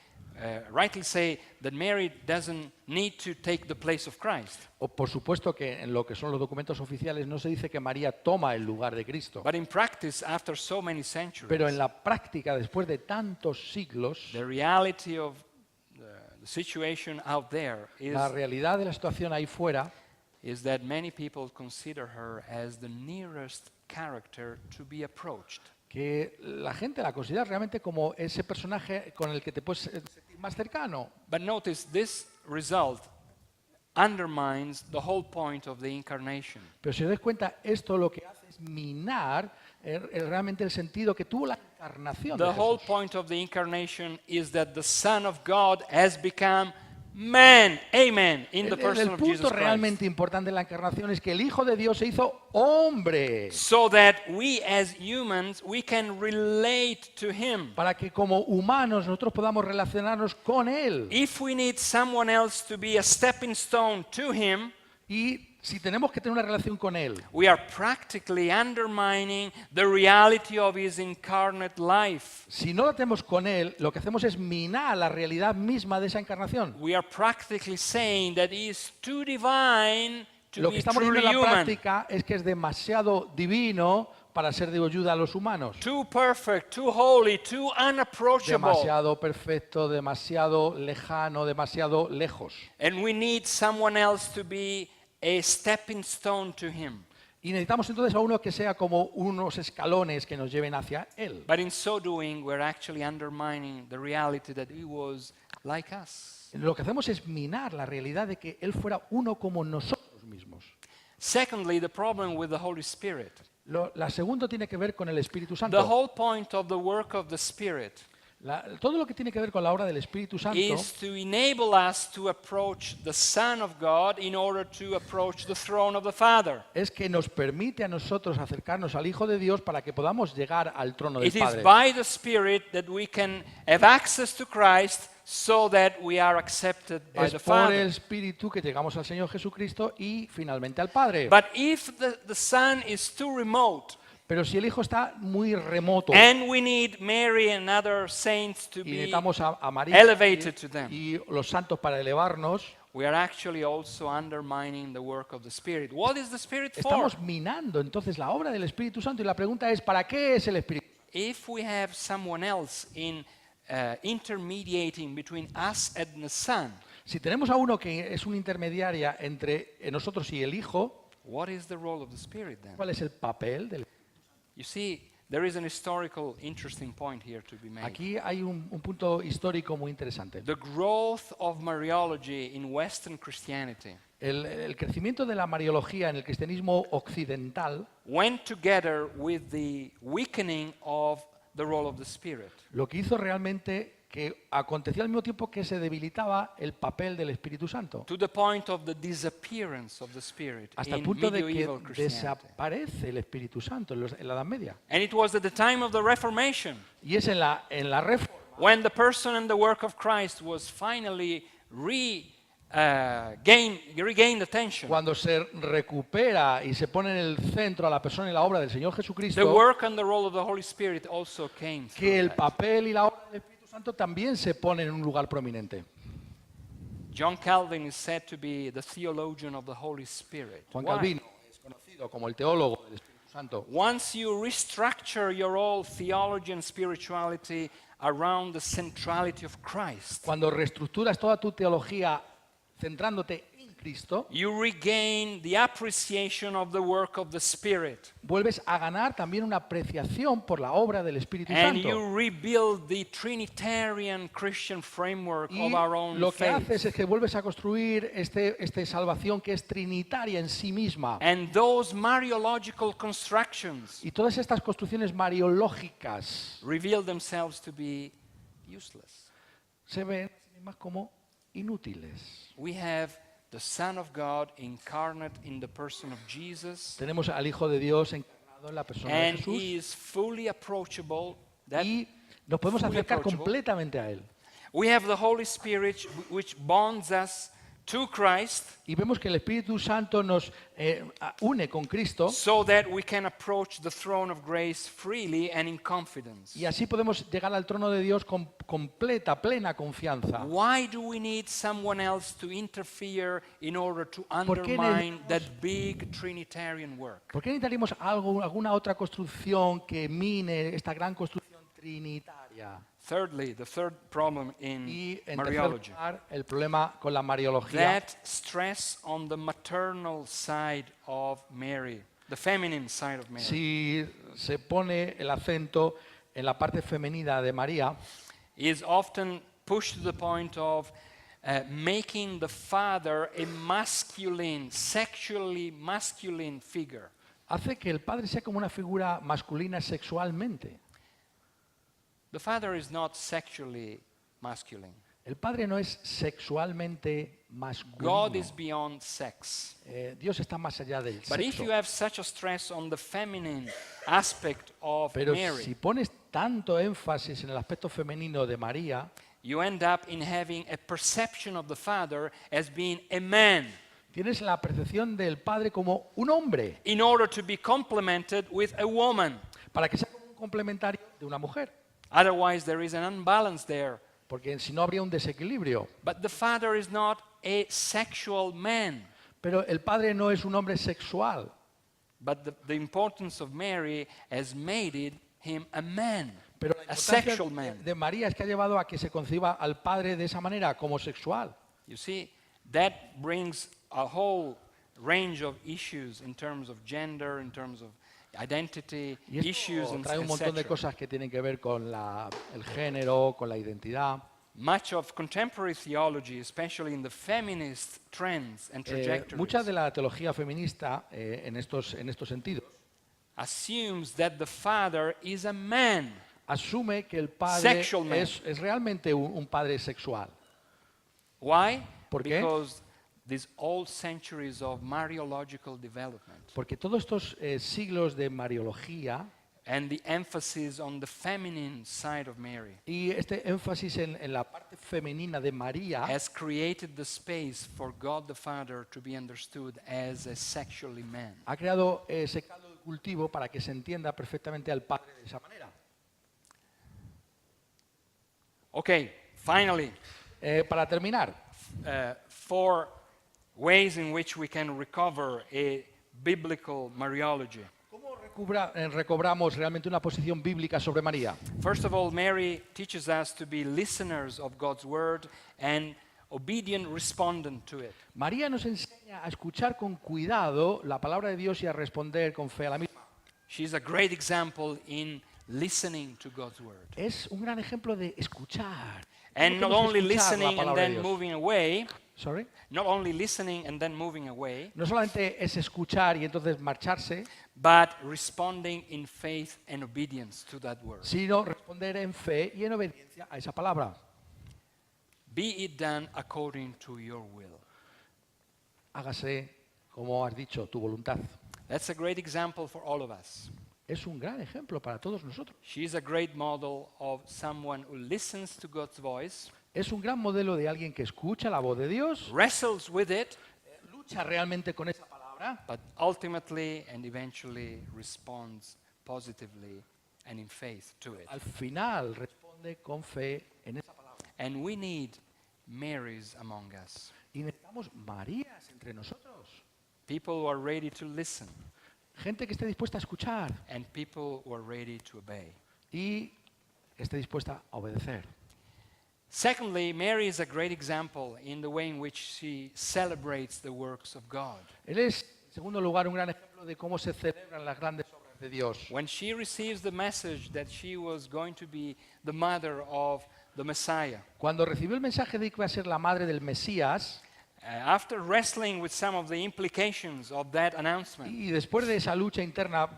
A: rightly say that Mary doesn't need to take the place of Christ.
B: O, por supuesto que en lo que son los documentos oficiales no se dice que María toma el lugar de Cristo,
A: But in practice, after so many centuries,
B: pero en la práctica, después de tantos siglos,
A: the reality of the situation out there
B: la realidad de la situación ahí fuera
A: is that many people consider her as the nearest character to be approached.
B: que la gente la considera realmente como ese personaje con el que te puedes sentir más cercano.
A: But notice this result undermines the whole point of the incarnation.
B: Pero si os dais cuenta, esto lo que hace es minar realmente el sentido que tuvo la encarnación de
A: The whole
B: Jesús.
A: point of the incarnation is that the Son of God has become man, amen, in the
B: El
A: person of Jesus
B: punto
A: Christ.
B: realmente importante de la encarnación es que el Hijo de Dios se hizo hombre
A: So that we as humans, we can relate to him.
B: para que como humanos nosotros podamos relacionarnos con Él.
A: If we need someone else to be a stepping stone to him,
B: Y si tenemos que tener una relación con Él,
A: we are practically undermining the reality of his incarnate life.
B: si no la tenemos con Él, lo que hacemos es minar la realidad misma de esa encarnación.
A: We are practically saying that he is too divine to
B: Lo que
A: be
B: estamos diciendo
A: truly
B: en la
A: human,
B: práctica es que es demasiado divino para ser de ayuda a los humanos.
A: too perfect, too holy, too unapproachable.
B: Demasiado perfecto, demasiado lejano, demasiado lejos.
A: And we need someone else to be a stepping stone to him.
B: Y necesitamos entonces a uno que sea como unos escalones que nos lleven hacia Él.
A: But in so doing, we're actually undermining the reality that he was like us.
B: Lo que hacemos es minar la realidad de que Él fuera uno como nosotros mismos.
A: Secondly, the problem with the Holy Spirit.
B: La segunda tiene que ver con el Espíritu
A: The
B: Santo.
A: whole point of the work of the Spirit
B: Todo lo que tiene que ver con la obra del Espíritu Santo
A: is to enable us to approach the Son of God in order to approach the throne of the Father.
B: es que nos permite a nosotros acercarnos al Hijo de Dios para que podamos llegar al trono del
A: It is
B: Padre.
A: by the Spirit that we can have access to Christ so that we are accepted by the
B: Es por el
A: Father.
B: Espíritu que llegamos al Señor Jesucristo y finalmente al Padre.
A: But if the Son is too remote,
B: Pero si el Hijo está muy remoto
A: and we need Mary and other saints to
B: y
A: be,
B: necesitamos a María
A: elevated to them.
B: y los santos para elevarnos,
A: we are actually also undermining the work of the Spirit. What is the Spirit for?
B: estamos minando entonces la obra del Espíritu Santo y la pregunta es, ¿para qué es el Espíritu?
A: If we have someone else in intermediating between us and the Son,
B: Si tenemos a uno que es una intermediaria entre nosotros y el Hijo,
A: what is the role of the Spirit then?
B: ¿cuál es el papel del Espíritu?
A: You see, there is an historical interesting point here to be made.
B: Aquí hay un punto histórico muy interesante.
A: The growth of Mariology in Western Christianity
B: El crecimiento de la mariología en el cristianismo occidental
A: went together with the weakening of the role of the Spirit.
B: lo que hizo realmente que acontecía al mismo tiempo que se debilitaba el papel del Espíritu Santo,
A: To the point of the disappearance of the Spirit
B: hasta el
A: in
B: punto de que
A: medieval Christianity.
B: desaparece el Espíritu Santo en la Edad Media.
A: And it was at the time of the Reformation
B: Y es en la Reforma
A: when the person and the work of Christ was finally regained attention.
B: cuando se recupera y se pone en el centro a la persona y la obra del Señor
A: The
B: Jesucristo,
A: work and the role of the Holy Spirit also came
B: que
A: through
B: el
A: that.
B: papel y la obra del Espíritu Santo también se ponen en un lugar prominente.
A: John Calvin is said to be the theologian of the Holy Spirit.
B: Juan
A: Why?
B: Calvino es conocido como el teólogo del Espíritu Santo.
A: Once you restructure your whole theology and spirituality around the centrality of Christ,
B: Cuando reestructuras toda tu teología centrándote en Cristo,
A: you regain the appreciation of the work of the Spirit.
B: vuelves a ganar también una apreciación por la obra del Espíritu
A: And
B: Santo.
A: you rebuild the Trinitarian Christian framework
B: Y
A: of our own
B: lo que
A: faith.
B: haces es que vuelves a construir esta salvación que es trinitaria en sí misma.
A: And those Mariological constructions
B: Y todas estas construcciones mariológicas
A: reveal themselves to be useless.
B: se ven a sí mismas como inútiles.
A: We have the Son of God incarnate in the person of Jesus,
B: Tenemos al Hijo de Dios encarnado en la persona de
A: and
B: Jesús
A: he is fully approachable. That
B: y nos podemos
A: fully
B: acercar
A: approachable.
B: completamente a Él.
A: we have the Holy Spirit which bonds us to Christ
B: Y vemos que el Espíritu Santo nos une con Cristo
A: so that we can approach the throne of grace freely and in confidence.
B: y así podemos llegar al trono de Dios con completa, plena confianza.
A: Why do we need someone else to interfere in order to
B: ¿Por qué
A: undermine that big Trinitarian work?
B: ¿Por qué necesitaríamos alguna otra construcción que mine esta gran construcción trinitaria?
A: Thirdly, the third problem
B: Y
A: in
B: en tercer
A: Mariology,
B: lugar, el problema con la mariología
A: that stress on the maternal side of Mary, the feminine side of Mary,
B: si se pone el acento en la parte femenina de María,
A: is often pushed to the point of making the father a masculine, sexually masculine figure.
B: hace que el padre sea como una figura masculina sexualmente.
A: The father is not sexually masculine.
B: El padre no es sexualmente
A: God
B: masculino.
A: is beyond sex.
B: Dios está más allá del
A: But if
B: sexo.
A: you have such a stress on the feminine aspect of
B: Pero
A: Mary,
B: si pones tanto énfasis en el aspecto femenino de María,
A: you end up in having a perception of the father as being a man
B: tienes la percepción del padre como un hombre,
A: in order to be complemented with a woman.
B: para que sea como un complementario de una mujer.
A: Otherwise, there is an unbalance there.
B: Porque si no habría un desequilibrio.
A: But the father is not a sexual man.
B: Pero el padre no es un hombre sexual.
A: But the importance of Mary has made him a man,
B: Pero la
A: a
B: importancia
A: sexual man.
B: de María es que ha llevado a que se conciba al padre de esa manera, como sexual.
A: You see, that brings a whole range of issues in terms of gender, in terms of identity,
B: Y
A: issues,
B: esto
A: and
B: trae un montón de
A: etc.
B: cosas que tienen que ver con el género, con la identidad.
A: Much of contemporary theology, especially in the feminist trends and trajectories,
B: Mucha de la teología feminista en estos sentidos
A: assumes that the father is a man.
B: asume que el padre
A: Sexual man.
B: es realmente un padre sexual.
A: Why?
B: ¿Por qué?
A: Because these old centuries of Mariological development
B: Porque todos estos siglos de mariología
A: and the emphasis on the feminine side of Mary
B: y este énfasis en la parte femenina de María
A: has created the space for God the Father to be understood as a sexually man.
B: ha creado ese caldo de cultivo para que se entienda perfectamente al padre de esa manera.
A: Okay, finally,
B: Para terminar,
A: 4 ways in which we can recover a biblical Mariology.
B: ¿cómo recobramos realmente una posición bíblica sobre María?
A: First of all, Mary teaches us to be listeners of God's word and obedient respondent to it.
B: María nos enseña a escuchar con cuidado la palabra de Dios y a responder con fe a la misma.
A: She's a great example in listening to God's word.
B: Es un gran ejemplo de escuchar.
A: And not
B: Tenemos que
A: only
B: escuchar la
A: listening and
B: palabra de
A: then
B: Dios.
A: moving away,
B: Sorry.
A: not only listening and then moving away,
B: No solamente es escuchar y entonces marcharse,
A: but responding in faith and obedience to that word.
B: sino responder en fe y en obediencia a esa palabra.
A: Be it done according to your will.
B: Hágase, como has dicho, tu voluntad.
A: That's a great example for all of us.
B: Es un gran ejemplo para todos nosotros.
A: She's a great model of someone who listens to God's voice,
B: Es un gran modelo de alguien que escucha la voz de Dios,
A: wrestles with it,
B: lucha realmente con esa palabra
A: but ultimately and eventually responds positively and in faith to it.
B: al final responde con fe en esa palabra.
A: And we need Marys among us,
B: Y necesitamos Marías entre nosotros,
A: people who are ready to listen
B: gente que esté dispuesta a escuchar
A: and people who are ready to obey.
B: y que esté dispuesta a obedecer.
A: Secondly, Mary is a great example in the way in which she celebrates the works of God.
B: Él es, en segundo lugar, un gran ejemplo de cómo se celebran las grandes obras de Dios.
A: When she receives the message that she was going to be the mother of the Messiah,
B: Cuando recibió el mensaje de que iba a ser la madre del Mesías,
A: after wrestling with some of the implications of that announcement,
B: y después de esa lucha interna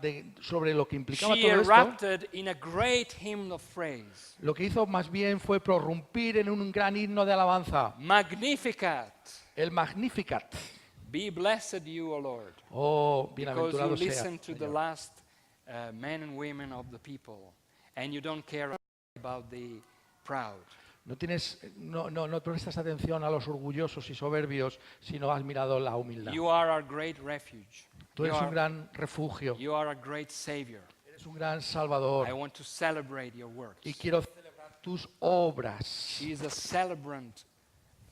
B: sobre lo que implicaba
A: she
B: todo esto,
A: erupted in a great hymn of praise.
B: lo que hizo más bien fue prorrumpir en un gran himno de alabanza,
A: Magnificat,
B: el Magnificat.
A: be blessed you, O Lord,
B: Oh,
A: because you
B: bienaventurado sea.
A: listen to the
B: Señor.
A: last men and women of the people, and you don't care about the proud.
B: No prestas atención a los orgullosos y soberbios, sino has mirado la humildad.
A: You are our great refuge.
B: Tú
A: You
B: eres un
A: are,
B: gran refugio,
A: you are a great Savior.
B: eres un gran
A: I
B: salvador
A: want to celebrate your works.
B: y quiero celebrar tus obras.
A: She is a celebrant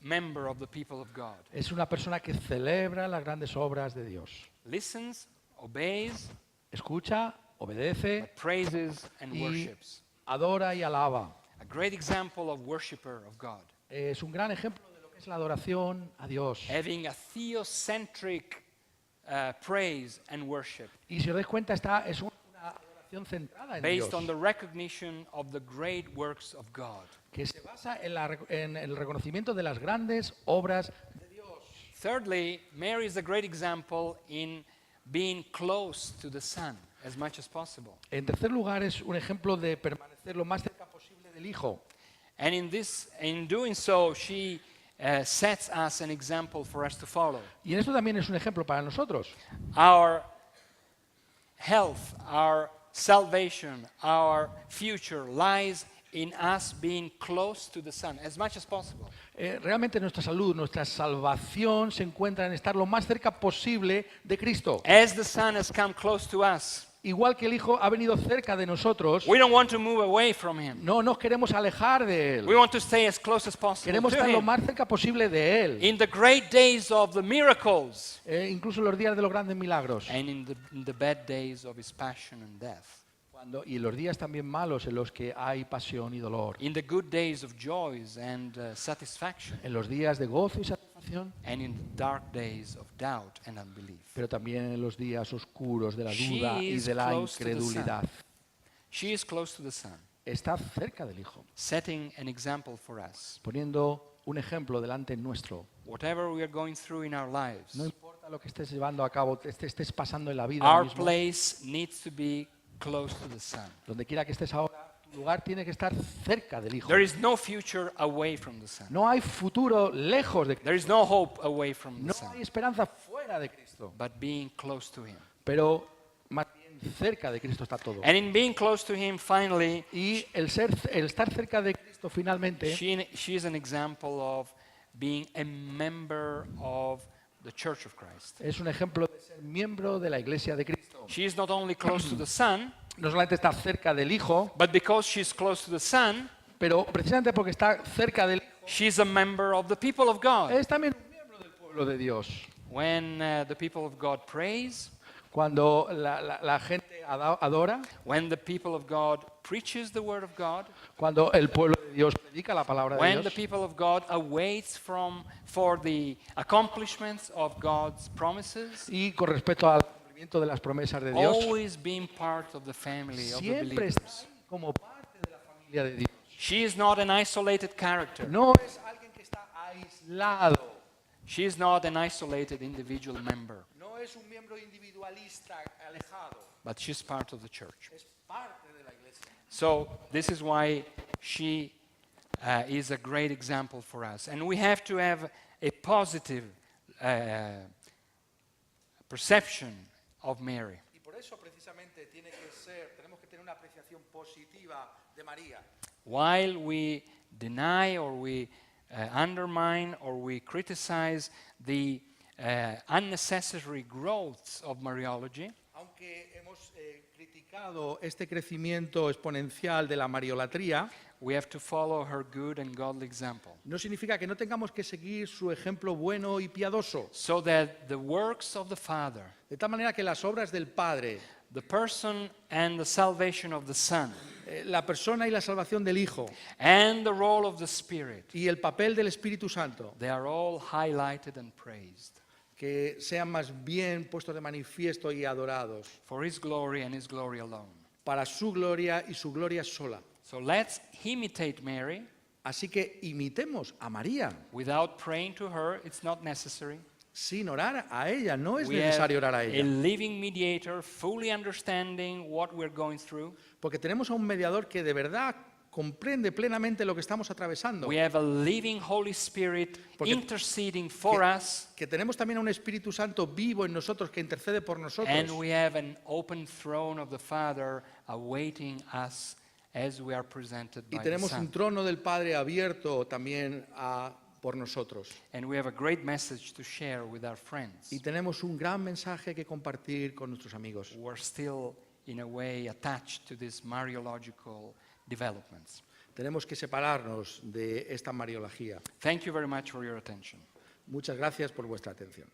A: member of the people of God.
B: Es una persona que celebra las grandes obras de Dios.
A: Listens, obeys,
B: Escucha, obedece,
A: but praises and
B: y
A: worships.
B: adora y alaba.
A: A great example of worshiper of God.
B: Es un gran ejemplo de lo que es la adoración a Dios.
A: Having a theocentric praise and worship
B: Y si os dais cuenta, es una adoración centrada en Dios,
A: based on the recognition of the great works of God.
B: que se basa en el reconocimiento de las grandes obras de Dios.
A: Thirdly, Mary is a great example in being close to the Son as much as possible.
B: En tercer lugar, es un ejemplo de permanecer lo más cerca posible del Hijo.
A: And in doing so, she sets us an example for us to follow.
B: Y en esto también es un ejemplo para nosotros.
A: Our health, our salvation, our future lies in us being close to the Son as much as possible.
B: Realmente nuestra salud, nuestra salvación se encuentra en estar lo más cerca posible de Cristo.
A: As the Son has come close to us,
B: Igual que el Hijo ha venido cerca de nosotros,
A: we don't want to move away from Him.
B: no nos queremos alejar de Él.
A: We want to stay as close as possible
B: Queremos
A: to
B: estar lo
A: Him.
B: más cerca posible de Él.
A: In the great days of the miracles
B: Incluso en los días de los grandes milagros.
A: and in the bad days of His passion and death.
B: Y los días también malos en los que hay pasión y dolor.
A: In the good days of joys and satisfaction.
B: En los días de gozo y satisfacción,
A: And in the dark days of doubt and unbelief.
B: pero también en los días oscuros de la
A: She
B: duda y
A: is
B: de la
A: close to the
B: incredulidad.
A: She is close to the Son,
B: Está cerca del Hijo,
A: setting an example for us.
B: poniendo un ejemplo delante nuestro.
A: Whatever we are going through in our lives,
B: No importa lo que estés llevando a cabo, estés pasando en la vida ahora
A: our
B: mismo,
A: place needs to be close to the Son.
B: donde quiera que estés ahora, tu lugar tiene que estar cerca del Hijo.
A: There is no future away from the Son.
B: No hay futuro lejos de Cristo.
A: There is no hope away from the
B: No
A: Son.
B: hay esperanza fuera de Cristo.
A: But being close to Him.
B: Pero más bien cerca de Cristo está todo.
A: And in being close to Him, finally,
B: Y el estar cerca de Cristo finalmente
A: she is an example of being a member of the Church of Christ.
B: es un ejemplo de ser miembro de la Iglesia de Cristo.
A: She is not only close to the Son,
B: No solamente está cerca del Hijo,
A: but because she's close to the Son,
B: pero precisamente porque está cerca del Hijo,
A: she's a member of the people of God.
B: es también un miembro del pueblo de Dios.
A: When the people of God praise,
B: Cuando la gente adora,
A: when the people of God preaches the word of God,
B: cuando el pueblo de Dios predica la palabra de
A: when the
B: Dios,
A: people of God awaits for the accomplishments of God's promises,
B: y con respecto al cumplimiento cumplimiento de las promesas de Dios,
A: always being part of the family of the
B: siempre está
A: believers.
B: ahí como parte de la familia de Dios.
A: She is not an isolated character.
B: No es alguien que está aislado,
A: She is not an isolated individual member,
B: no es un miembro individualista alejado,
A: but she's part of the church.
B: es parte de la iglesia.
A: So this is why she is a great example for us. And we have to have a positive perception of Mary.
B: Y por eso precisamente tenemos que tener una apreciación positiva de María.
A: While we deny or we undermine or we criticize the unnecessary growth of Mariology,
B: Aunque hemos criticado este crecimiento exponencial de la mariolatría,
A: we have to follow her good and godly example,
B: no significa que no tengamos que seguir su ejemplo bueno y piadoso.
A: so that the works of the Father,
B: De tal manera que las obras del Padre,
A: the person and the salvation of the Son,
B: la persona y la salvación del Hijo
A: and the role of the Spirit,
B: y el papel del Espíritu Santo,
A: they are all highlighted and praised
B: que sean más bien puestos de manifiesto y adorados
A: for His glory and His glory alone.
B: para su gloria y su gloria sola.
A: So let's imitate Mary
B: Así que imitemos a María
A: without praying to her. It's not necessary.
B: sin orar a ella. No es
A: We have
B: necesario orar a
A: a
B: ella,
A: living mediator, fully understanding what we're going through.
B: porque tenemos a un mediador que de verdad comprende plenamente lo que estamos atravesando.
A: We have a living Holy Spirit
B: Porque-
A: interceding for us,
B: Que tenemos también a un Espíritu Santo vivo en nosotros que intercede por nosotros.
A: and we have an open throne of the Father awaiting us as we are presented
B: Y
A: by the
B: tenemos un
A: Son.
B: trono del Padre abierto también por nosotros.
A: And we have a great message to share with our friends
B: Y tenemos un gran mensaje que compartir con nuestros amigos,
A: who are still, in a way, attached to these Mariological developments.
B: Tenemos que separarnos de esta mariología.
A: Thank you very much for your attention.
B: Muchas gracias por vuestra atención.